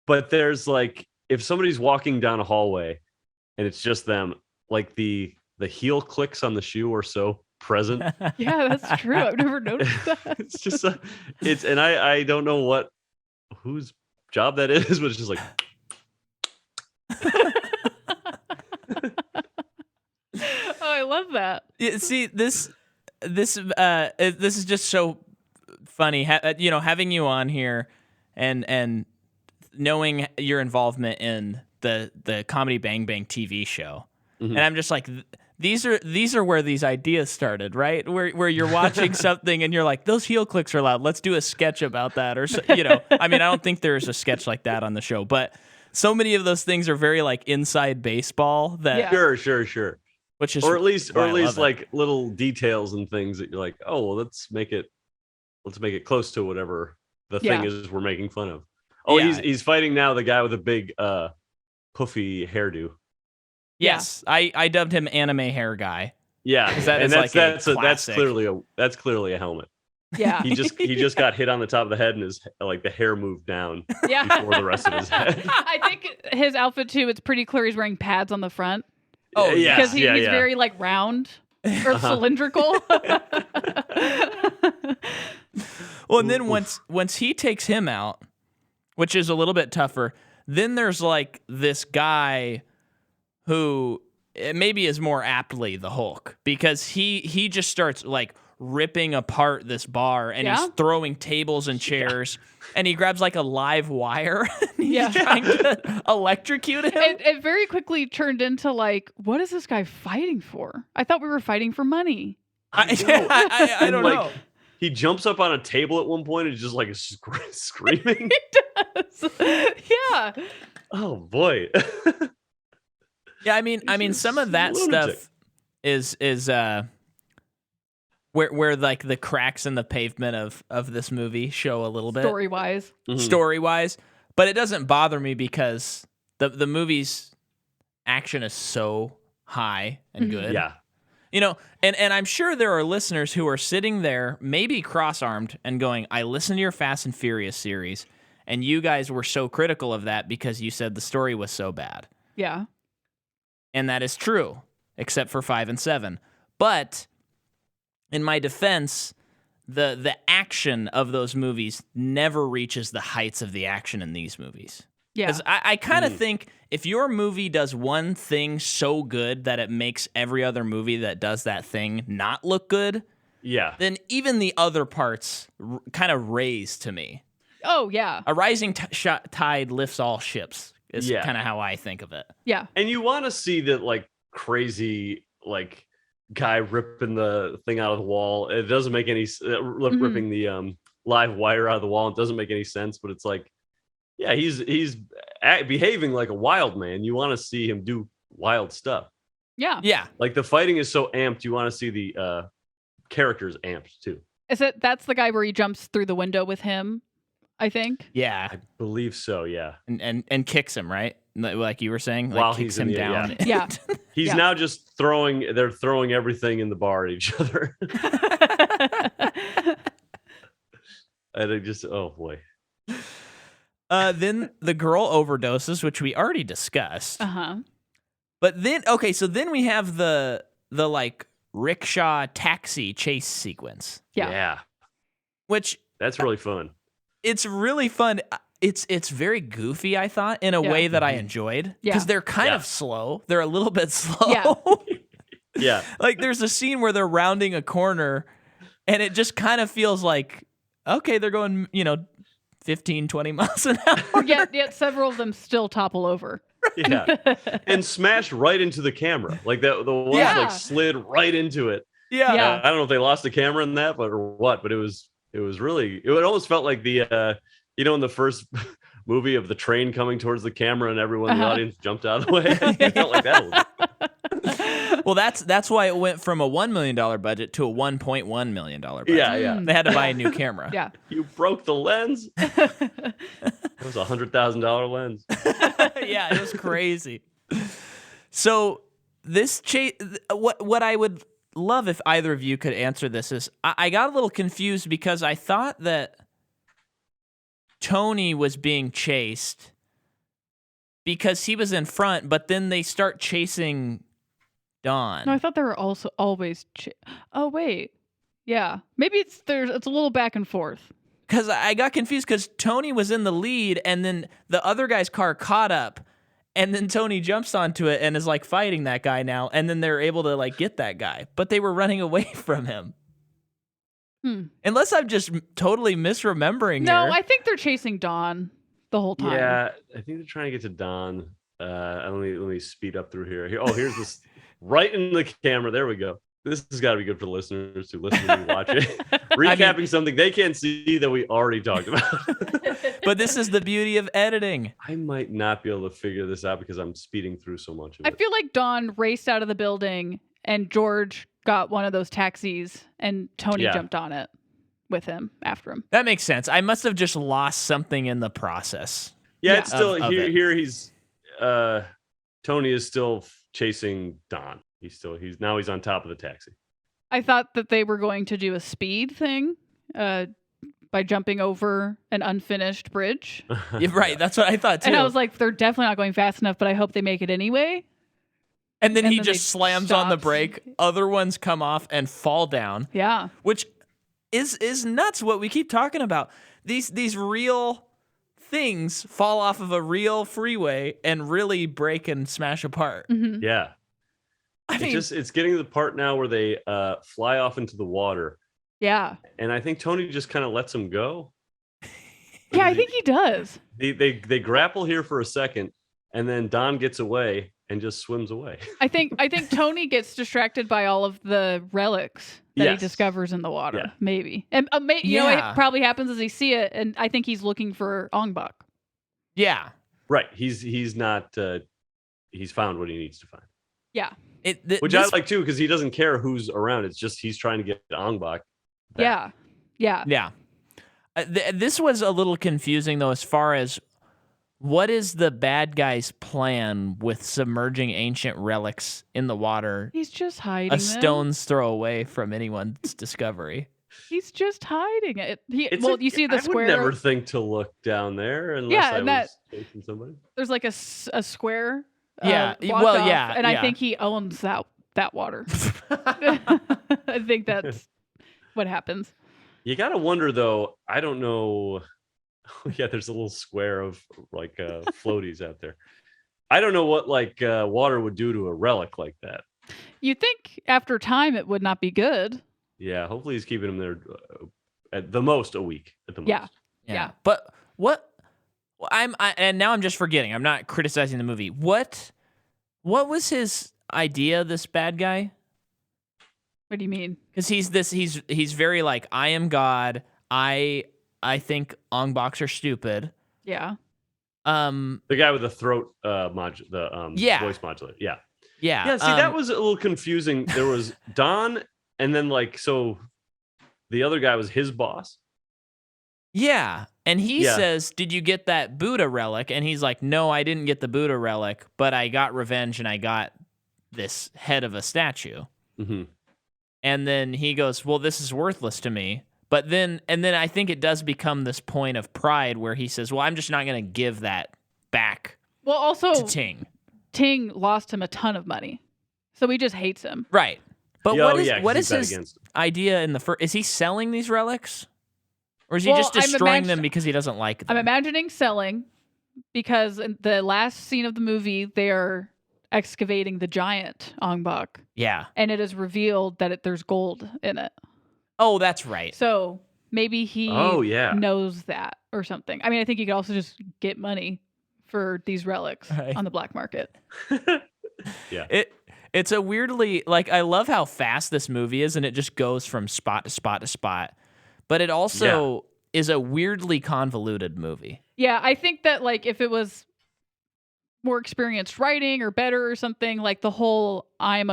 but there's like if somebody's walking down a hallway and it's just them, like the heel clicks on the shoe are so present. Yeah, that's true. I've never noticed that. It's just and I don't know whose job that is, but it's just like Oh, I love that. Yeah, see, this is just so funny. Having you on here and knowing your involvement in the Comedy Bang Bang TV show, and I'm just like, these are where these ideas started, right? Where you're watching something and you're like, those heel clicks are loud. Let's do a sketch about that, or I mean, I don't think there's a sketch like that on the show, but so many of those things are very like inside baseball. That sure. Which is, or at least like it. little details and things that you're like, oh well, let's make it close to whatever the thing is we're making fun of. Oh, Yeah. he's fighting now the guy with a big puffy hairdo. Yes, I dubbed him anime hair guy. Yeah, that's clearly a helmet. Yeah. He just got hit on the top of the head and his the hair moved down before the rest of his head. I think his outfit too, it's pretty clear he's wearing pads on the front. Oh, yeah. Because he's very like round or cylindrical. Well, and then once he takes him out, which is a little bit tougher, then there's like this guy who maybe is more aptly the Hulk, because he just starts like ripping apart this bar, and he's throwing tables and chairs, and he grabs like a live wire and he's trying to electrocute him. It very quickly turned into like, what is this guy fighting for? I thought we were fighting for money. I don't know. He jumps up on a table at one point and just like screaming. He does. Yeah. Oh boy. Yeah, I mean, some of that stuff is where like the cracks in the pavement of this movie show a little bit story wise, but it doesn't bother me because the movie's action is so high and good. Yeah. And I'm sure there are listeners who are sitting there, maybe cross-armed, and going, I listened to your Fast and Furious series, and you guys were so critical of that because you said the story was so bad. Yeah. And that is true, except for 5 and 7. But in my defense, the action of those movies never reaches the heights of the action in these movies. Yeah. Because I kind of think if your movie does one thing so good that it makes every other movie that does that thing not look good, then even the other parts kind of raise to me. Oh, yeah. A rising tide lifts all ships is kind of how I think of it. Yeah. And you want to see that like crazy like guy ripping the thing out of the wall. It doesn't make any ripping the live wire out of the wall. It doesn't make any sense, but it's like, yeah, he's behaving like a wild man. You want to see him do wild stuff. Yeah. Yeah. Like the fighting is so amped. You want to see the characters amped too. That's the guy where he jumps through the window with him, I think. Yeah. I believe so, yeah. And kicks him, right? Like you were saying, like while kicks he's him down. Yeah. He's now just they're throwing everything in the bar at each other. And it just, oh boy. Then the girl overdoses, which we already discussed. Uh-huh. But then, so then we have the like rickshaw taxi chase sequence. Yeah. Which that's really fun. It's really fun. It's very goofy, I thought, in a way that I enjoyed. Because they're kind of slow. They're a little bit slow. Yeah. Yeah. Like there's a scene where they're rounding a corner and it just kind of feels like, okay, they're going, 15, 20 miles an hour. Yet several of them still topple over. Yeah. And smashed right into the camera. Like the ones like slid right into it. Yeah. I don't know if they lost the camera in that, or what, but it almost felt like the in the first movie of the train coming towards the camera and everyone in the audience jumped out of the way. It felt like that a little bit. Well, that's why it went from a $1 million budget to a $1.1 million budget. Yeah. They had to buy a new camera. Yeah. You broke the lens. It was a $100,000 lens. Yeah, it was crazy. So this what I would love if either of you could answer this is I got a little confused because I thought that Tony was being chased because he was in front, but then they start chasing Don. No, I thought they were also always. Oh wait, yeah, maybe it's a little back and forth. Because I got confused because Tony was in the lead, and then the other guy's car caught up, and then Tony jumps onto it and is like fighting that guy now, and then they're able to like get that guy, but they were running away from him. Unless I'm just totally misremembering. No, here. I think they're chasing Don the whole time. Yeah, I think they're trying to get to Don. Let me speed up through here. Oh, here's this right in the camera. There we go. This has got to be good for the listeners who listen to me watch it. Recapping something they can't see that we already talked about. But this is the beauty of editing. I might not be able to figure this out because I'm speeding through so much of I it. feel like Don raced out of the building and George got one of those taxis and Tony jumped on it with him after him. That makes sense. I must have just lost something in the process. Yeah, it's still of here. it. Here he's Tony is still chasing Don. He's on top of the taxi. I thought that they were going to do a speed thing by jumping over an unfinished bridge. Yeah, right. That's what I thought too. And I was like, they're definitely not going fast enough, but I hope they make it anyway. And then he then just they slams on the stops. brake. Other ones come off and fall down. Yeah. Which is nuts what we keep talking about. These real things fall off of a real freeway and really break and smash apart. Mm-hmm. Yeah. I mean, It's getting to the part now where they fly off into the water. Yeah. And I think Tony just kind of lets him go. Yeah, I think he does. They grapple here for a second, and then Don gets away and just swims away. I think Tony gets distracted by all of the relics that he Yes. discovers in the water. Yeah. Maybe. And you know, it probably happens as he see it, and I think he's looking for Ong-Bak. yeah. Right. He's not he's found what he needs to find. Yeah. Which I like too, because he doesn't care who's around. It's just he's trying to get Ong-Bak back. Yeah. Yeah. This was a little confusing, though, as far as what is the bad guy's plan with submerging ancient relics in the water He's just hiding a them. stone's throw away from anyone's discovery? He's just hiding it. You see the I square. would never think to look down there unless I was chasing somebody. There's like a square. Yeah, blocked well, off, yeah, and I yeah. think he owns that water. I think that's what happens. You gotta wonder though. I don't know. Yeah, there's a little square of like floaties out there. I don't know what like water would do to a relic like that. You think after time it would not be good? Yeah, hopefully he's keeping them there at the most a week. At the most. Yeah. But what and now I'm just forgetting. I'm not criticizing the movie. What was his idea, this bad guy? What do you mean? Because he's very like, I am God. I think Ong-Baks are stupid. Yeah. The guy with the throat voice modulator. Yeah. Yeah. See, that was a little confusing. There was Don, and then like so the other guy was his boss. Yeah. And he says, did you get that Buddha relic? And he's like, no, I didn't get the Buddha relic, but I got revenge and I got this head of a statue. Mm-hmm. And then he goes, well, this is worthless to me. But then I think it does become this point of pride where he says, well, I'm just not going to give that back Well, also to Ting. Ting lost him a ton of money, so he just hates him. Right. But what is he's his idea in the first? Is he selling these relics? Or is he Well, just destroying them because he doesn't like them? I'm imagining selling, because in the last scene of the movie, they are excavating the giant Ong-Bak, Yeah. and it is revealed that there's gold in it. Oh, that's right. So maybe he yeah. knows that or something. I mean, I think you could also just get money for these relics Right. on the black market. Yeah. It's a weirdly, like, I love how fast this movie is, and it just goes from spot to spot to spot. But it also is a weirdly convoluted movie. Yeah, I think that like if it was more experienced writing or better or something, like the whole I'm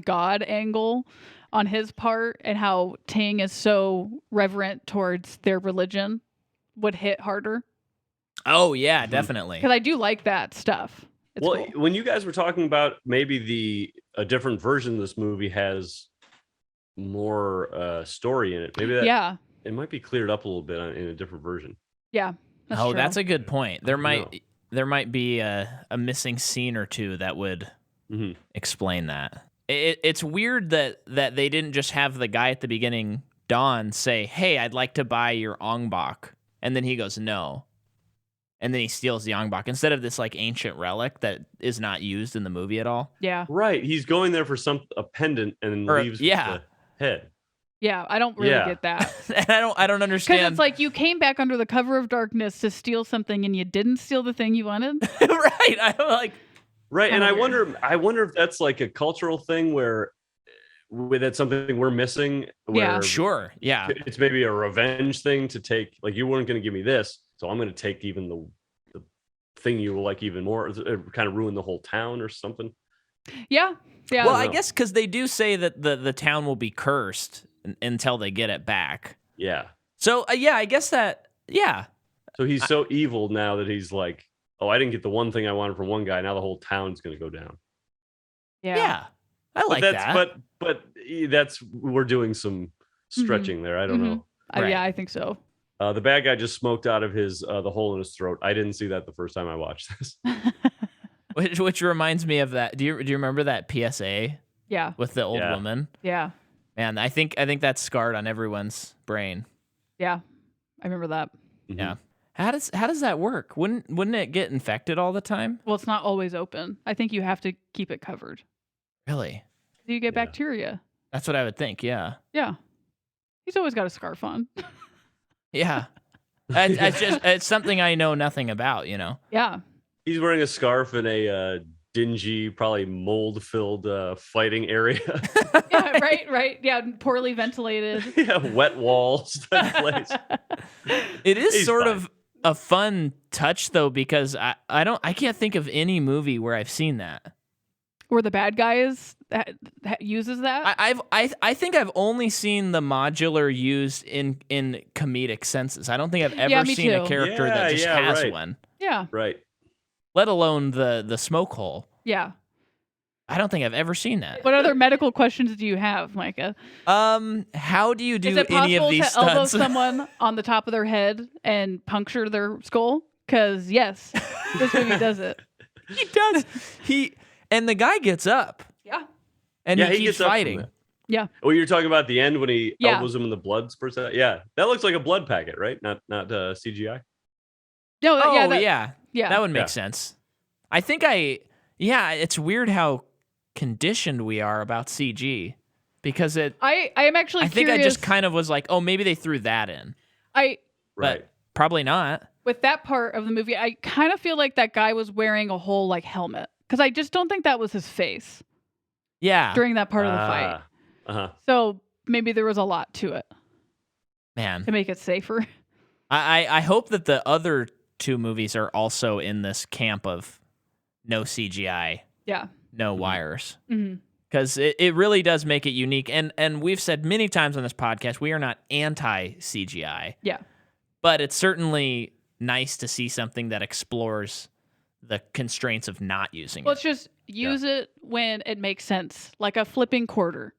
God angle on his part and how Ting is so reverent towards their religion would hit harder. Oh, yeah, definitely. Because I do like that stuff. It's well, cool. when you guys were talking about maybe a different version of this movie has more story in it, maybe that it might be cleared up a little bit in a different version. Yeah. That's Oh, true. that's a good point. There might. there might be a missing scene or two that would explain that. It's weird that they didn't just have the guy at the beginning, Don, say, "Hey, I'd like to buy your Ong-Bak," and then he goes, "No," and then he steals the Ong-Bak instead of this like ancient relic that is not used in the movie at all. Yeah. Right. He's going there for a pendant and leaves with the head. Yeah, I don't really get that. And I don't understand. Because it's like you came back under the cover of darkness to steal something and you didn't steal the thing you wanted. Right. I'm like, right. And I wonder if that's like a cultural thing where that's something we're missing. Where sure. Yeah. It's maybe a revenge thing to take, like, you weren't going to give me this, so I'm going to take even the thing you like even more, kind of ruin the whole town or something. Yeah. Yeah. Well, I guess because they do say that the town will be cursed until they get it back. Yeah. So, I guess that, yeah. So he's so evil now that he's like, oh, I didn't get the one thing I wanted from one guy. Now the whole town's going to go down. Yeah. I like that. But we're doing some stretching there. I don't know. Right. Yeah, I think so. The bad guy just smoked out of his the hole in his throat. I didn't see that the first time I watched this. Which reminds me of that. Do you remember that PSA? Yeah. With the old woman? Yeah. Man, I think that's scarred on everyone's brain. Yeah. I remember that. Mm-hmm. Yeah. How does that work? Wouldn't it get infected all the time? Well, it's not always open. I think you have to keep it covered. Really? Do you get bacteria? That's what I would think, yeah. Yeah. He's always got a scarf on. Yeah. It's something I know nothing about, Yeah. He's wearing a scarf in a dingy, probably mold-filled fighting area. Yeah, right. Yeah, poorly ventilated. Yeah, wet walls. That place. It is He's sort fine. of a fun touch though, because I can't think of any movie where I've seen that. Where the bad guy that uses that? I think I've only seen the modular used in comedic senses. I don't think I've ever me seen too. a character that just has right. one. Yeah. Right. Let alone the smoke hole. Yeah. I don't think I've ever seen that. What other medical questions do you have, Micah? How do you do Is it any of possible these to elbow stunts? someone on the top of their head and puncture their skull? Because yes, this movie does it. He does. And the guy gets up. Yeah. And he keeps gets up from fighting. that. Yeah. Oh, you're talking about the end when he Yeah. elbows him and the blood spurts out? Yeah. That looks like a blood packet, right? Not CGI? No. Yeah. Yeah. That would make sense. I think it's weird how conditioned we are about CG because I am actually I think curious. I just kind of was like, oh, maybe they threw that in. Right. But probably not. With that part of the movie, I kind of feel like that guy was wearing a whole like helmet because I just don't think that was his face. Yeah. During that part of the fight. Uh-huh. So maybe there was a lot to it Man. to make it safer. I hope that the other two movies are also in this camp of no CGI, Yeah. no wires. Mm-hmm. Because it really does make it unique. And we've said many times on this podcast, we are not anti-CGI. Yeah. But it's certainly nice to see something that explores the constraints of not using Well, it. it's just use it when it makes sense, like a flipping quarter.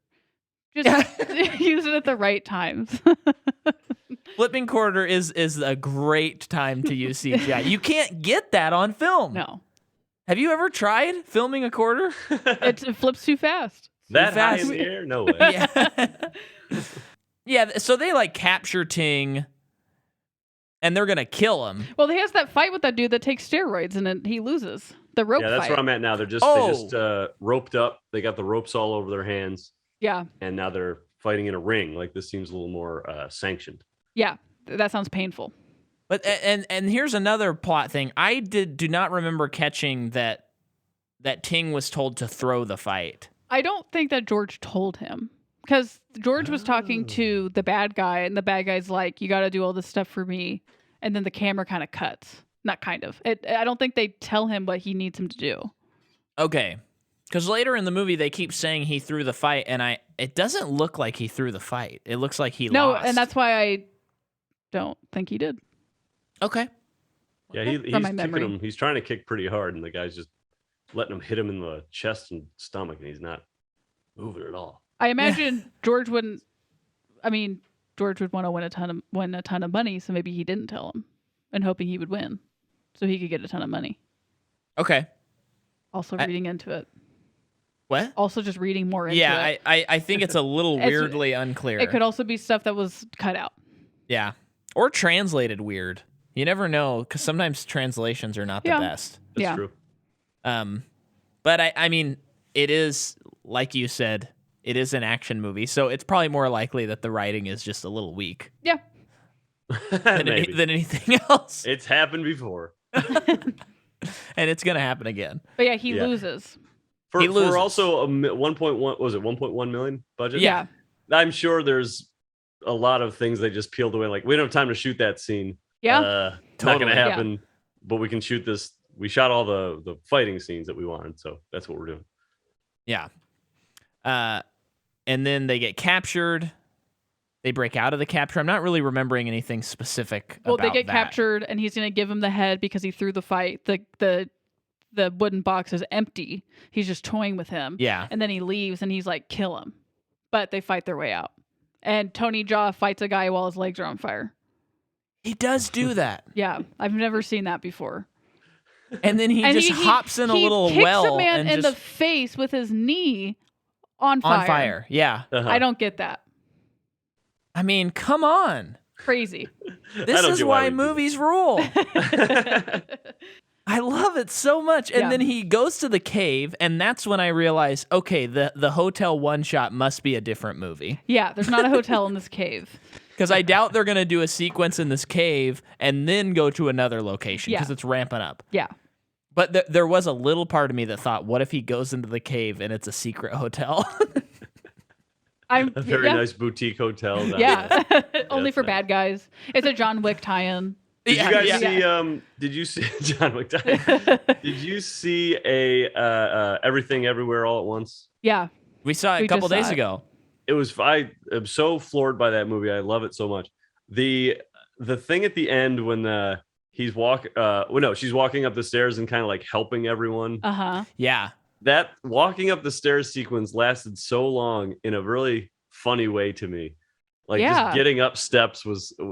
Just use it at the right times. Flipping quarter is a great time to use CGI. You can't get that on film. No. Have you ever tried filming a quarter? It flips too fast. That high fast. in the air? No way. Yeah. Yeah, so they like capture Ting and they're going to kill him. Well, he has that fight with that dude that takes steroids and then he loses. The rope Yeah, that's fight. where I'm at now. They just roped up. They got the ropes all over their hands. Yeah. And now they're fighting in a ring. Like, this seems a little more sanctioned. Yeah. That sounds painful. But and here's another plot thing. I do not remember catching that Ting was told to throw the fight. I don't think that George told him because George was talking to the bad guy and the bad guy's like, you got to do all this stuff for me. And then the camera kind of cuts. Not kind of. I don't think they tell him what he needs him to do. Okay. Because later in the movie, they keep saying he threw the fight, and it doesn't look like he threw the fight. It looks like he lost. No, and that's why I don't think he did. Okay. Yeah, he's From my kicking memory. him. He's trying to kick pretty hard, and the guy's just letting him hit him in the chest and stomach, and he's not moving at all. I imagine George would want to win a ton of money, so maybe he didn't tell him and hoping he would win. so he could get a ton of money. Okay. Also reading into it. What? Also just reading more into it. Yeah, I think it's a little weirdly unclear. It could also be stuff that was cut out. Yeah. Or translated weird. You never know, because sometimes translations are not the best. That's true. But I mean, it is, like you said, it is an action movie, so it's probably more likely that the writing is just a little weak. Yeah. than anything else. It's happened before. And it's going to happen again. But yeah, he loses. For also a 1.1, was it 1.1 million budget? Yeah. I'm sure there's a lot of things they just peeled away. Like, we don't have time to shoot that scene. Yeah. Not going to happen, but we can shoot this. We shot all the fighting scenes that we wanted, so that's what we're doing. Yeah. And then they get captured. They break out of the capture. I'm not really remembering anything specific about that. Well, they get captured, and he's going to give him the head because he threw the fight. The wooden box is empty. He's just toying with him. Yeah. And then he leaves, and he's like, kill him. But they fight their way out. And Tony Jaa fights a guy while his legs are on fire. He does do that. Yeah. I've never seen that before. And then he hops in a little kicks well. A man and in the face with his knee on fire. On fire, yeah. Uh-huh. I don't get that. I mean, come on. Crazy. This is why movies rule. I love it so much. And then he goes to the cave, and that's when I realize, okay, the hotel one shot must be a different movie. Yeah, there's not a hotel in this cave. Because I doubt they're going to do a sequence in this cave and then go to another location because it's ramping up. Yeah. But there was a little part of me that thought, what if he goes into the cave and it's a secret hotel? A very nice boutique hotel. Yeah. Only for bad guys. It's a John Wick tie-in. Did you guys see? Did you see John Wick? Did you see Everything Everywhere All at Once? Yeah, we saw it a couple days ago. It was. I am so floored by that movie. I love it so much. The thing at the end when she's walking up the stairs and kind of like helping everyone. Yeah. That walking up the stairs sequence lasted so long in a really funny way to me. Like just getting up steps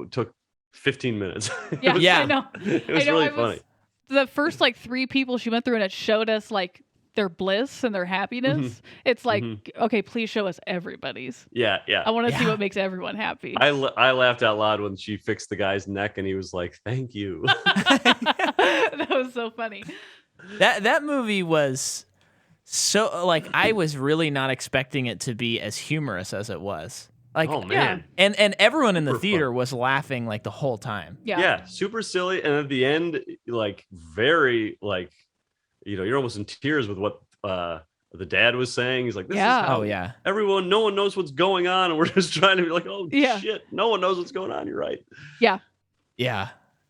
took 15 minutes. I know. It was really funny. The first like 3 people she went through, and it showed us like their bliss and their happiness. Mm-hmm. It's like, okay, please show us everybody's. Yeah. I want to see what makes everyone happy. I laughed out loud when she fixed the guy's neck, and he was like, "Thank you." That was so funny. That movie was so like I was really not expecting it to be as humorous as it was. Like, oh man, and everyone in the theater was laughing like the whole time. Yeah, super silly, and at the end, like very like, you're almost in tears with what the dad was saying. He's like, "This is how everyone, no one knows what's going on, and we're just trying to be like, oh shit, no one knows what's going on." You're right. Yeah,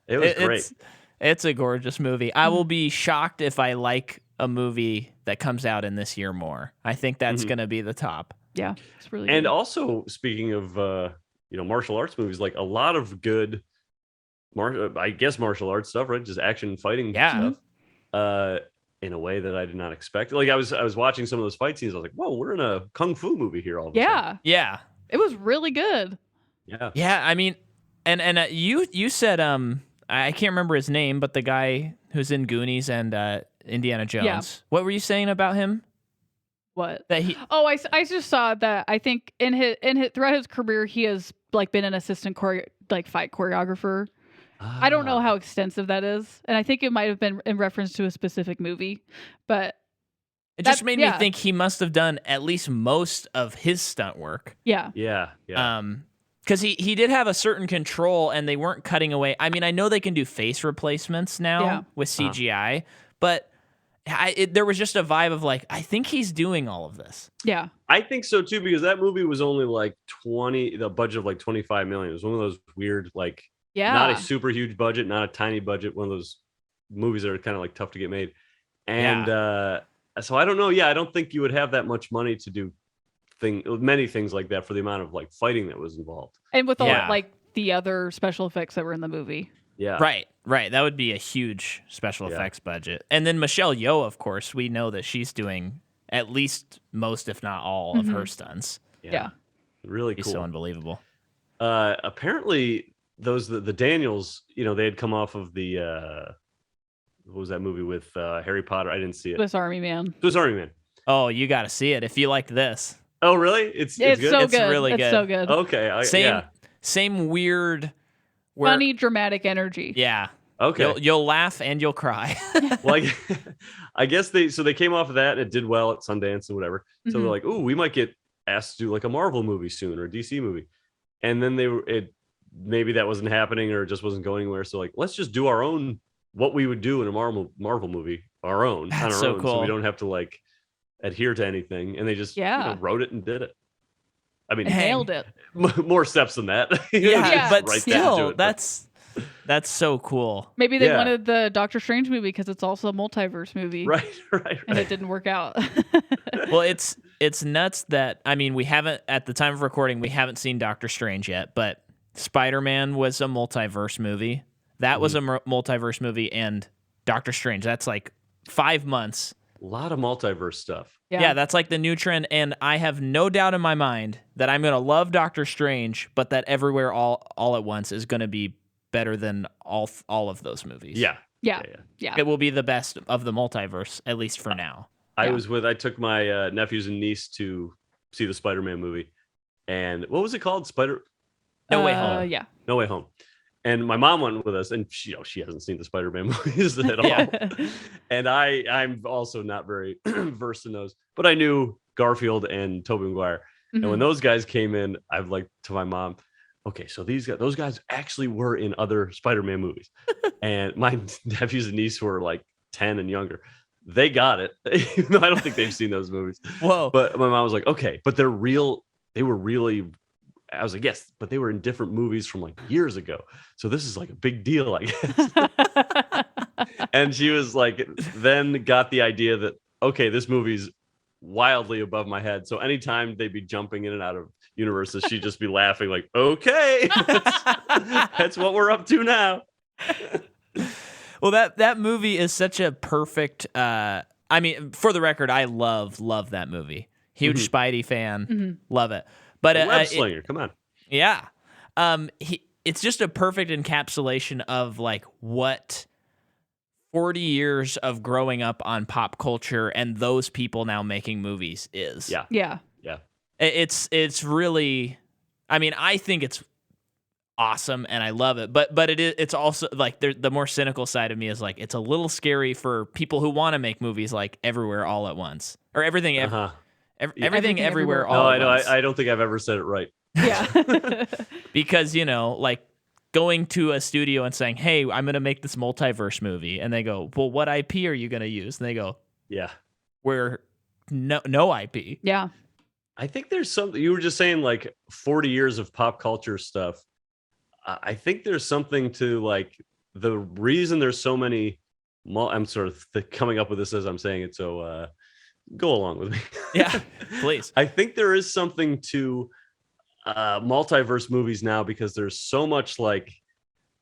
it was great. It's a gorgeous movie. I will be shocked if I like a movie that comes out in this year more. I think that's going to be the top. Yeah, it's really and good. Also speaking of martial arts movies, like a lot of good martial arts stuff, right? Just action fighting stuff. In a way that I did not expect. Like I was watching some of those fight scenes, I was like, whoa, we're in a kung fu movie here all of a sudden. Yeah. It was really good. Yeah, I mean, and you said I can't remember his name, but the guy who's in Goonies and Indiana Jones. Yeah. What were you saying about him? What? That he? Oh, I just saw that. I think in his throughout his career, he has like been an assistant fight choreographer. I don't know how extensive that is, and I think it might have been in reference to a specific movie, but it just made me think he must have done at least most of his stunt work. Yeah. Because he did have a certain control, and they weren't cutting away. I mean, I know they can do face replacements now with CGI, but there was just a vibe of like, I think he's doing all of this. Yeah, I think so too, because that movie was only like the budget of like 25 million. It was one of those weird, like, not a super huge budget, not a tiny budget. One of those movies that are kind of like tough to get made. And so I don't know. Yeah, I don't think you would have that much money to do many things like that for the amount of like fighting that was involved. And with all like the other special effects that were in the movie. Yeah. Right. That would be a huge special effects budget. And then Michelle Yeoh, of course, we know that she's doing at least most, if not all, of her stunts. Yeah. Really cool. She's so unbelievable. Apparently the Daniels, they had come off of the what was that movie with Harry Potter? I didn't see it. Swiss Army Man. Swiss Army Man. Oh, you got to see it if you like this. Oh, really? It's good. So It's good. really It's good. so good. Okay. Same weird. Funny, dramatic energy. Yeah. Okay. You'll laugh and you'll cry. Well, I guess they came off of that and it did well at Sundance and whatever. So they're like, "Ooh, we might get asked to do like a Marvel movie soon or a DC movie." And then maybe that wasn't happening or it just wasn't going anywhere. So like, let's just do our own, what we would do in a Marvel movie, our own. That's on our so own, cool. So we don't have to like adhere to anything. And they just wrote it and did it. I mean, Nailed it. More steps than that. Yeah, but right still, that's so cool. Maybe they wanted the Doctor Strange movie because it's also a multiverse movie. Right. And it didn't work out. Well, it's nuts that, I mean, we haven't, at the time of recording, we haven't seen Doctor Strange yet, but Spider-Man was a multiverse movie. That was a multiverse movie, and Doctor Strange, that's like 5 months. A lot of multiverse stuff. Yeah, that's like the new trend, and I have no doubt in my mind that I'm going to love Doctor Strange, but that Everywhere All at Once is going to be better than all of those movies. Yeah. It will be the best of the multiverse, at least for now. I took my nephews and niece to see the Spider-Man movie, and what was it called? No Way Home. Yeah. No Way Home. And my mom went with us, and she hasn't seen the Spider-Man movies at all. And I'm also not very versed in those, but I knew Garfield and Tobey Maguire. And when those guys came in, I've like to my mom, okay, so those guys actually were in other Spider-Man movies. And my nephews and niece were like 10 and younger. They got it. Even though I don't think they've seen those movies. Whoa. But my mom was like, okay, but they're real. They were really, I was like, yes, but they were in different movies from like years ago. So this is like a big deal, I guess. And she was like, then got the idea that, okay, this movie's wildly above my head. So anytime they'd be jumping in and out of universes, she'd just be laughing like, okay, that's what we're up to now. Well, that movie is such a perfect, I mean, for the record, I love that movie. Huge Spidey fan. Love it. But Web Slinger, come on. Yeah. It's just a perfect encapsulation of like what 40 years of growing up on pop culture and those people now making movies is. Yeah. It's really, I mean, I think it's awesome and I love it, but it's also like the more cynical side of me is like it's a little scary for people who want to make movies like Everywhere All at Once or everything everywhere all at once. I don't think I've ever said it right. Yeah. Because, like going to a studio and saying, hey, I'm going to make this multiverse movie. And they go, well, what IP are you going to use? And they go, yeah, we're no IP. Yeah. I think there's something, you were just saying like 40 years of pop culture stuff. I think there's something to like the reason there's so many, I'm sort of coming up with this as I'm saying it. So go along with me. Yeah, please. I think there is something to multiverse movies now because there's so much like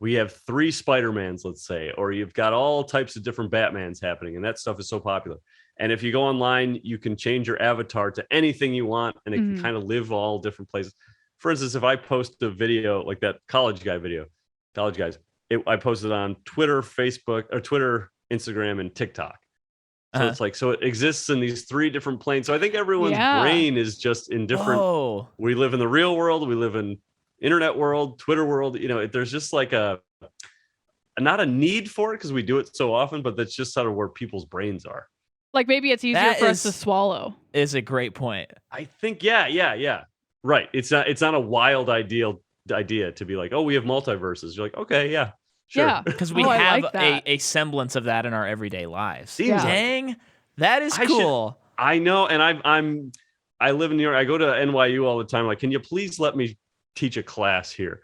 we have 3 Spider-Mans, let's say, or you've got all types of different Batmans happening. And that stuff is so popular. And if you go online, you can change your avatar to anything you want and it can kind of live all different places. For instance, if I post a video like that college guys, I posted on Twitter, Facebook, or Twitter, Instagram, and TikTok. So it's like, so it exists in these 3 different planes. So I think everyone's brain is just in different. Whoa. We live in the real world. We live in internet world, Twitter world. There's just like not a need for it because we do it so often, but that's just sort of where people's brains are. Like maybe it's easier for us to swallow. Is a great point. I think, yeah. Right. It's not a wild idea to be like, oh, we have multiverses. You're like, okay, yeah. Sure. Yeah, because we have a semblance of that in our everyday lives. Dang, that is cool. I know, and I live in New York. I go to NYU all the time. Like, can you please let me teach a class here?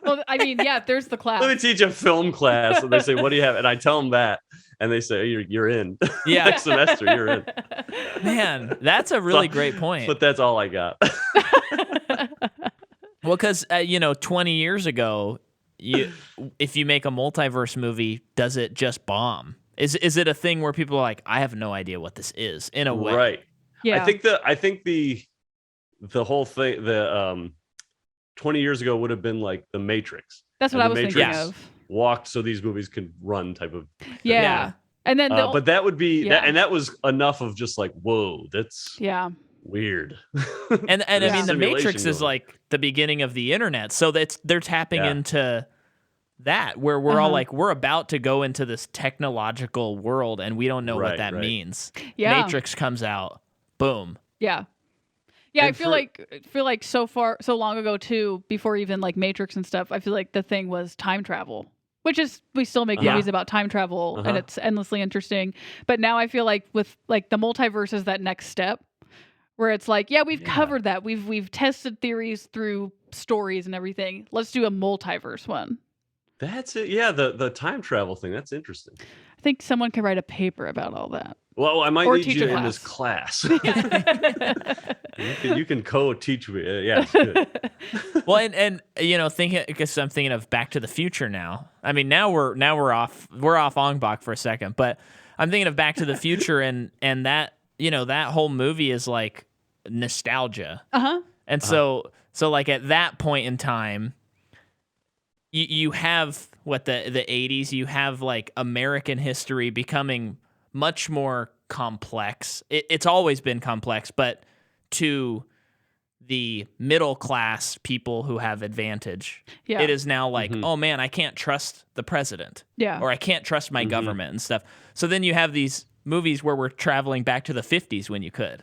Well, I mean, yeah, there's the class. Let me teach a film class, and they say, "What do you have?" And I tell them that, and they say, "You're in." Yeah, next semester you're in. Man, that's a really great point. But that's all I got. Well, because 20 years ago. If you make a multiverse movie, does it just bomb? Is it a thing where people are like, I have no idea what this is in a way? Right. Yeah. I think the whole thing, 20 years ago would have been like the Matrix. That's what I was thinking of. walked so these movies could run type of thing. Yeah. And then but that would be and that was enough of just like, whoa, that's weird. And I mean, the Matrix is like the beginning of the internet, so they're tapping into that, where we're all like, we're about to go into this technological world and we don't know what that means. Matrix comes out, boom. Yeah, I feel like so long ago too, before even like Matrix and stuff, I feel like the thing was time travel. Which is, we still make movies about time travel, and it's endlessly interesting. But now I feel like with like the multiverse is that next step, where it's like, we've covered that. We've tested theories through stories and everything. Let's do a multiverse one. That's it. Yeah, the time travel thing. That's interesting. I think someone could write a paper about all that. Well, I might need you in this class. You can co-teach me. Yeah, it's good. Well, and thinking, because I'm thinking of Back to the Future now. I mean, now we're off Ong-Bak for a second, but I'm thinking of Back to the Future, and that that whole movie is like nostalgia. And so like at that point in time, you have what the 80s. You have like American history becoming much more complex. It's always been complex, but to the middle class people who have advantage, it is now like, oh man, I can't trust the president, or I can't trust my government and stuff. So then you have these movies where we're traveling back to the 50s when you could,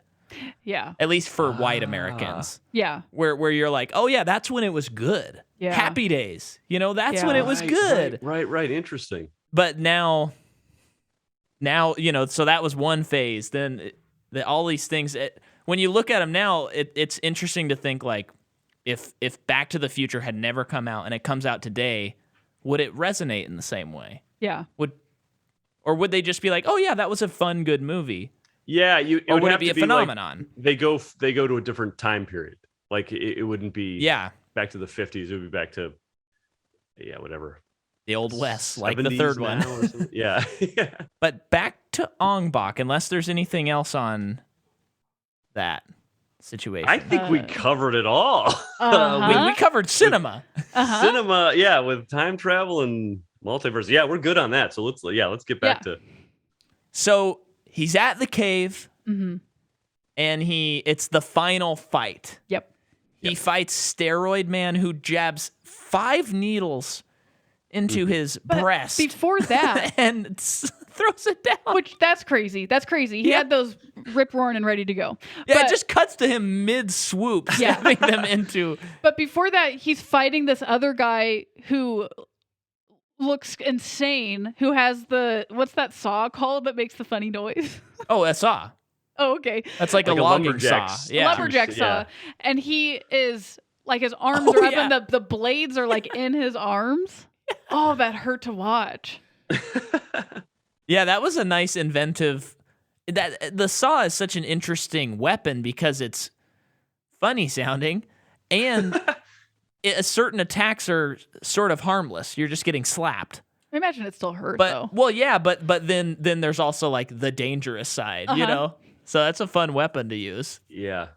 at least for white Americans, where you're like, oh yeah, that's when it was good. Happy Days, that's when it was good. Right. Interesting. But now, so that was one phase. Then all these things, when you look at them now, it's interesting to think like, if Back to the Future had never come out and it comes out today, would it resonate in the same way? Yeah. Or would they just be like, oh yeah, that was a fun, good movie? Yeah, or would it be a phenomenon? Like, they go to a different time period. Like it wouldn't be back to the 50s. It would be back to whatever. The Old West, like the third one. Yeah. But back to Ong-Bak, unless there's anything else on that situation. I think we covered it all. We covered cinema. Cinema, with time travel and multiverse. Yeah, we're good on that. So let's get back to. So he's at the cave, and it's the final fight. He fights Steroid Man, who jabs 5 needles into his breast. Before that, and throws it down. Which that's crazy. He had those rip roaring and ready to go. It just cuts to him mid swoop, stabbing them into. But before that, he's fighting this other guy who looks insane. Who has what's that saw called that makes the funny noise? Oh, a saw. Oh, okay. That's like a logging saw. Lumberjack saw. And he is like, his arms are up and the blades are like in his arms. Oh, that hurt to watch. That was a nice inventive. The saw is such an interesting weapon because it's funny sounding, and certain attacks are sort of harmless. You're just getting slapped. I imagine it still hurt though. Well, yeah, but then there's also like the dangerous side, So that's a fun weapon to use. Yeah,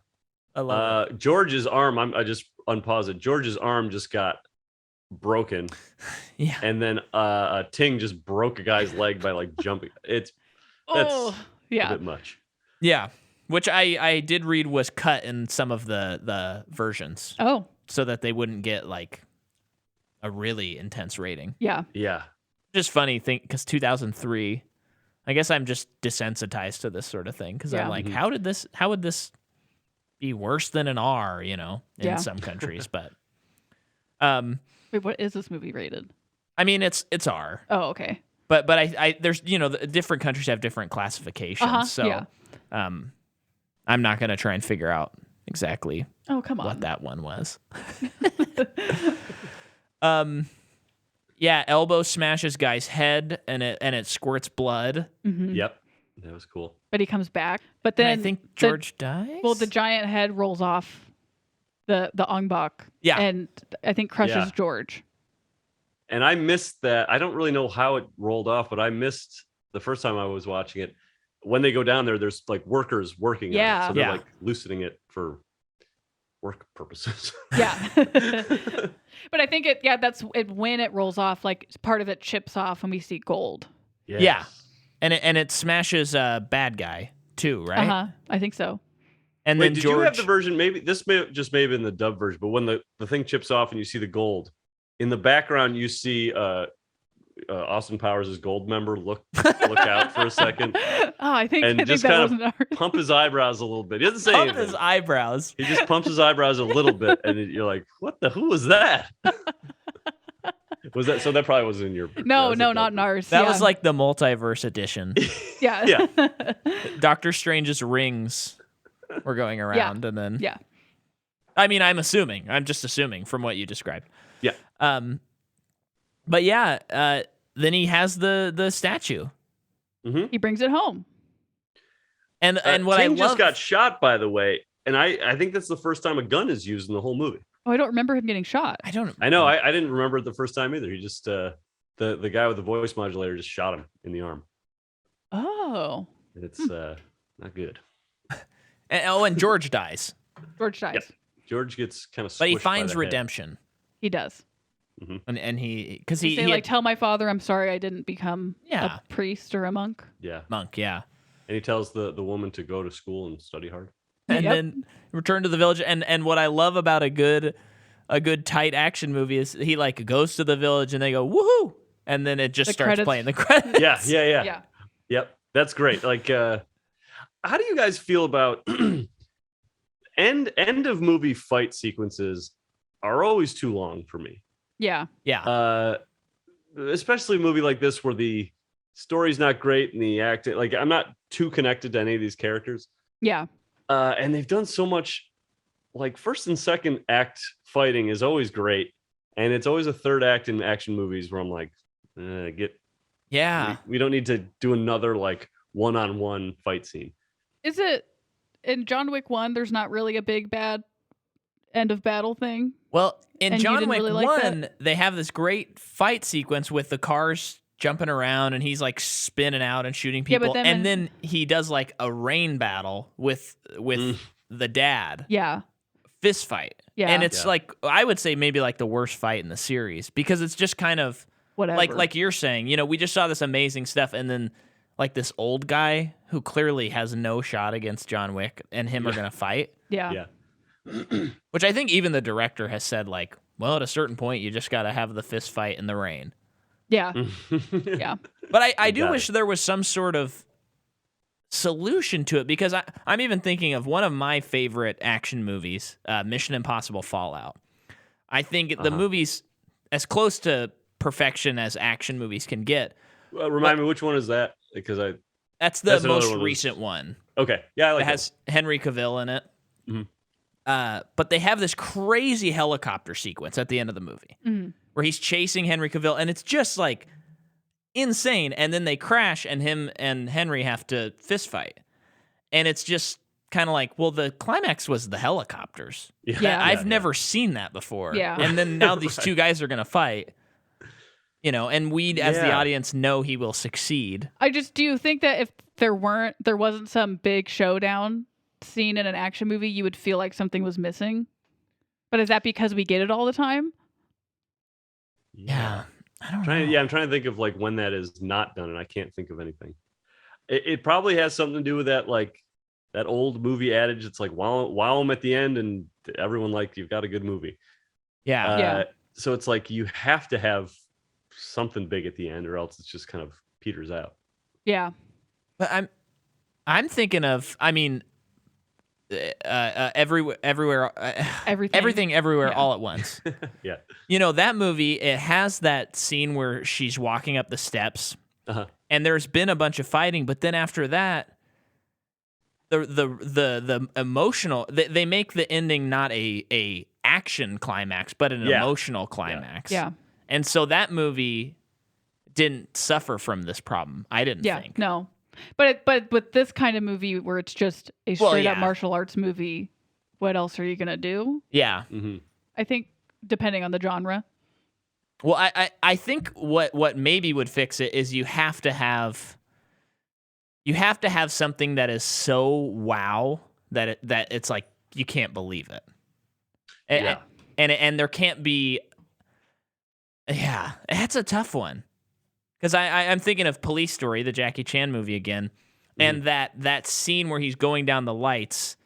I love it. George's arm. I just unpause it. George's arm just got broken. And then Ting just broke a guy's leg by like jumping. That's a bit much. Yeah, which I did read was cut in some of the versions. Oh, so that they wouldn't get like a really intense rating. Yeah. Just funny thing, because 2003. I guess I'm just desensitized to this sort of thing because I'm like, how would this be worse than an R? In some countries, but. Wait, what is this movie rated? I mean, it's R. Oh, okay. But I there's the different countries have different classifications, so I'm not gonna try and figure out exactly. Oh, come on. What that one was. Elbow smashes guy's head and it squirts blood. Yep, that was cool. But he comes back. But then I think George dies. Well, the giant head rolls off the Ong-Bak. Yeah, and I think crushes George. And I missed that. I don't really know how it rolled off, but I missed the first time I was watching it. When they go down there, there's like workers working on it. So they're like loosening it for work purposes. Yeah. But I think that's when it rolls off, like part of it chips off and we see gold. Yes. Yeah. And it smashes a bad guy too, right? I think so. And Wait, then did George, you have the version? Maybe this may have been the dub version, but when the thing chips off and you see the gold in the background, you see Austin Powers' gold member look out for a second. Oh, I think just that kind wasn't ours. of pump his eyebrows a little bit. He doesn't say pump anything. his eyebrows. He just pumps his eyebrows a little bit, and you're like, who was that? Was that so? That probably wasn't in your. No, not in ours. That was like the multiverse edition. Yeah. Yeah. Doctor Strange's rings were going around, and then yeah. I mean, I'm just assuming from what you described. Yeah. But yeah, then he has the statue, He brings it home. and what King I love just got shot, by the way, and I think that's the first time a gun is used in the whole movie. Oh, I don't remember him getting shot. I know. I didn't remember it the first time either. He just the guy with the voice modulator just shot him in the arm. Oh. It's not good. and George dies, George dies. Yep. George gets kind of, but he finds redemption, He does. and he because He say, tell my father I'm sorry I didn't become Yeah. a priest or a monk. Yeah. monk, yeah. And he tells the woman to go to school and study hard. And Yep. then return to the village. And what I love about a good tight action movie is he like goes to the village and they go woohoo, and then it just The starts credits. playing the credits. Yeah. Yep. That's great. Like, how do you guys feel about end of movie fight sequences are always too long for me. Yeah. Especially a movie like this where the story's not great and the acting, like I'm not too connected to any of these characters. Yeah. And they've done so much, like first and second act fighting is always great. And it's always a third act in action movies where I'm like, we don't need to do another like one-on-one fight scene. Is it in John Wick 1 there's not really a big bad end of battle thing? Well, in And you John didn't Wick really like 1, that? they have this great fight sequence with the cars jumping around and he's like spinning out and shooting Yeah, but people. then And then he does like a rain battle with the dad. Yeah. Fist fight. Yeah. And it's Yeah. like, I would say maybe like the worst fight in the series because it's just kind of Whatever. like you're saying, we just saw this amazing stuff and then like this old guy who clearly has no shot against John Wick and him are going to fight. Yeah. Which I think even the director has said, like, well, at a certain point, you just got to have the fist fight in the rain. Yeah. Yeah. But I do got wish there was some sort of solution to it because I'm even thinking of one of my favorite action movies, Mission Impossible Fallout. I think the movie's as close to perfection as action movies can get. Remind me, which one is that? Because That's the most recent one. Okay. Yeah, I like It has Henry Cavill in it. But they have this crazy helicopter sequence at the end of the movie where he's chasing Henry Cavill, and it's just like insane. And then they crash, and him and Henry have to fist fight, and it's just kind of like, well, the climax was the helicopters. Yeah. I've never seen that before. Yeah. And then now these two guys are gonna fight. And we as the audience know he will succeed. Do you think that if there wasn't some big showdown scene in an action movie, you would feel like something was missing? But is that because we get it all the time? Yeah. I don't know. I'm trying to think of like when that is not done, and I can't think of anything. It probably has something to do with that, like that old movie adage. It's like wow them at the end, and everyone like you've got a good movie. Yeah. So it's like you have to have something big at the end, or else it's just kind of peters out. Yeah. But I'm thinking of, I mean, everywhere, everything, everywhere, all at once. Yeah. That movie, it has that scene where she's walking up the steps, and there's been a bunch of fighting, but then after that, the emotional, they make the ending not a action climax, but an emotional climax. Yeah. And so that movie didn't suffer from this problem. I didn't think. No. But with this kind of movie where it's just a straight up martial arts movie, what else are you going to do? Yeah. I think depending on the genre. Well, I think what maybe would fix it is you have to have something that is so wow that it's like you can't believe it. Yeah. And there can't be. Yeah, that's a tough one. Because I'm thinking of Police Story, the Jackie Chan movie again, and that scene where he's going down the lights.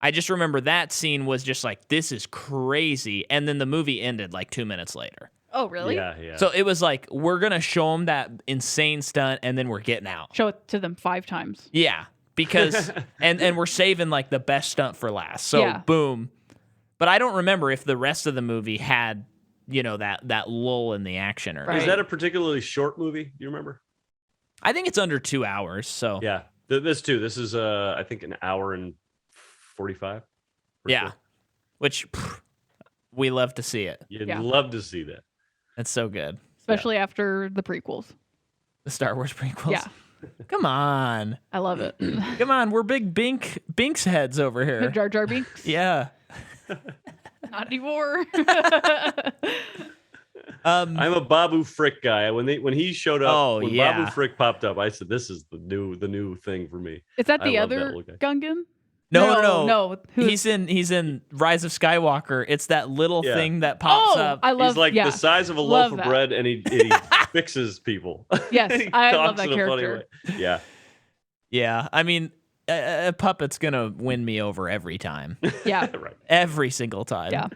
I just remember that scene was just like, this is crazy, and then the movie ended like 2 minutes later. Oh, really? Yeah. So it was like, we're gonna show them that insane stunt, and then we're getting out. Show it to them 5 times. Yeah, because and we're saving like the best stunt for last. So boom. But I don't remember if the rest of the movie had, that lull in the action or Right. Is that a particularly short movie? Do you remember? I think it's under 2 hours. So Yeah, this too. This is I think an hour and 45. Yeah, sure. which we love to see it. You'd Yeah. love to see that. It's so good. Especially after the prequels. The Star Wars prequels. Yeah. Come on. I love it. Come on. We're big Binks heads over here. Jar Jar Binks? Yeah. Not anymore. I'm a Babu Frick guy. When he showed up, when yeah. Babu Frick popped up, I said, "This is the new thing for me." Is that I the love that other little guy. Gungan? No. Who He's in Rise of Skywalker. It's that little thing that pops up. I love He's like the size of a Love loaf of that. bread, and he fixes people. Yes, He I love talks that in a funny character. way. Yeah, Yeah. I mean, a puppet's gonna win me over every time. Yeah. right. Every single time. Yeah.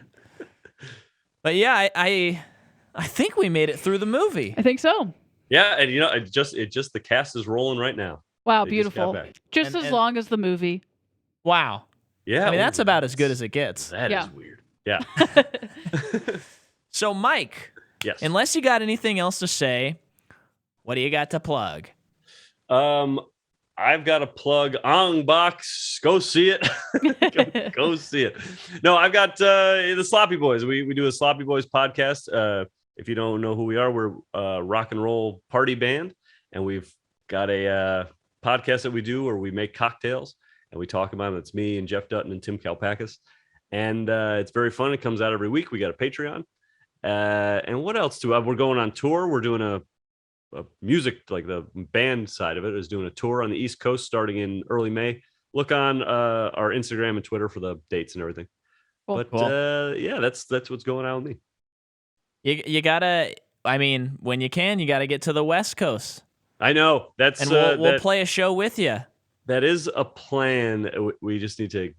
But yeah, I think we made it through the movie. I think so. Yeah, and it just the cast is rolling right now. Wow, They just got beautiful. back. Just And- as long as the movie. Wow. Yeah, I mean, that's about as good as it gets. That is Yeah. weird. Yeah. So, Mike, Yes. unless you got anything else to say, what do you got to plug? I've got to plug Ong-Bak. Go see it. go see it. No, I've got the Sloppy Boys. We do a Sloppy Boys podcast. If you don't know who we are, we're a rock and roll party band, and we've got a podcast that we do where we make cocktails and we talk about them. It's me and Jeff Dutton and Tim Kalpakis, and it's very fun. It comes out every week. We got a Patreon. And what else we're going on tour. We're doing a music, like the band side of it is doing a tour on the East Coast starting in early May. Look on our Instagram and Twitter for the dates and everything. Cool. But yeah, that's what's going on with me. You gotta, I mean, when you can, you gotta get to the West Coast. I know that's And we'll play a show with you. that is a plan. We just need to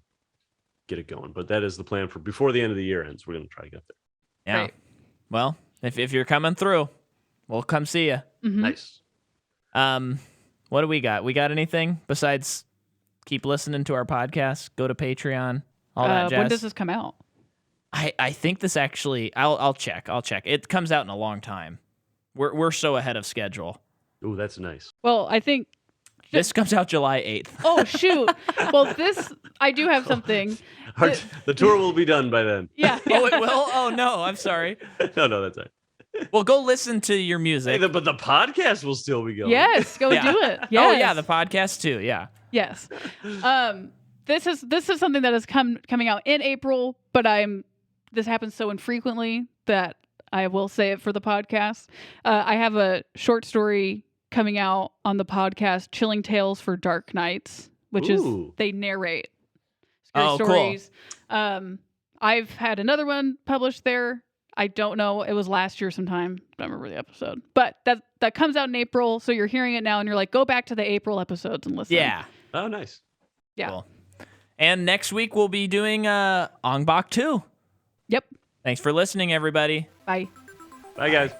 get it going, but that is the plan for before the end of the year ends. We're going to try to get there. Yeah. Great. Well, if you're coming through, we'll come see you. Mhm. Nice. What do we got? We got anything besides keep listening to our podcast, go to Patreon, all that jazz? When does this come out? I think this actually, I'll check. It comes out in a long time. We're so ahead of schedule. Ooh, that's nice. Well, I think. This comes out July 8th. Oh shoot! Well, I do have something. The tour will be done by then. Yeah. Oh, it will? Oh, no, I'm sorry. No, that's right. Well, go listen to your music. But the podcast will still be going. Yes, go Yeah. do it. Oh, Yes. yeah, the podcast too. Yeah. Yes. This is something that is coming out in April, but this happens so infrequently that I will say it for the podcast. I have a short story coming out on the podcast, Chilling Tales for Dark Nights, which Ooh. is they narrate scary Oh, cool. stories. I've had another one published there. I don't know. It was last year sometime. Don't remember the episode. But that comes out in April, so you're hearing it now and you're like, go back to the April episodes and listen. Yeah. Oh, nice. Yeah. Cool. And next week we'll be doing Ong-Bak 2. Yep. Thanks for listening, everybody. Bye. Bye, guys.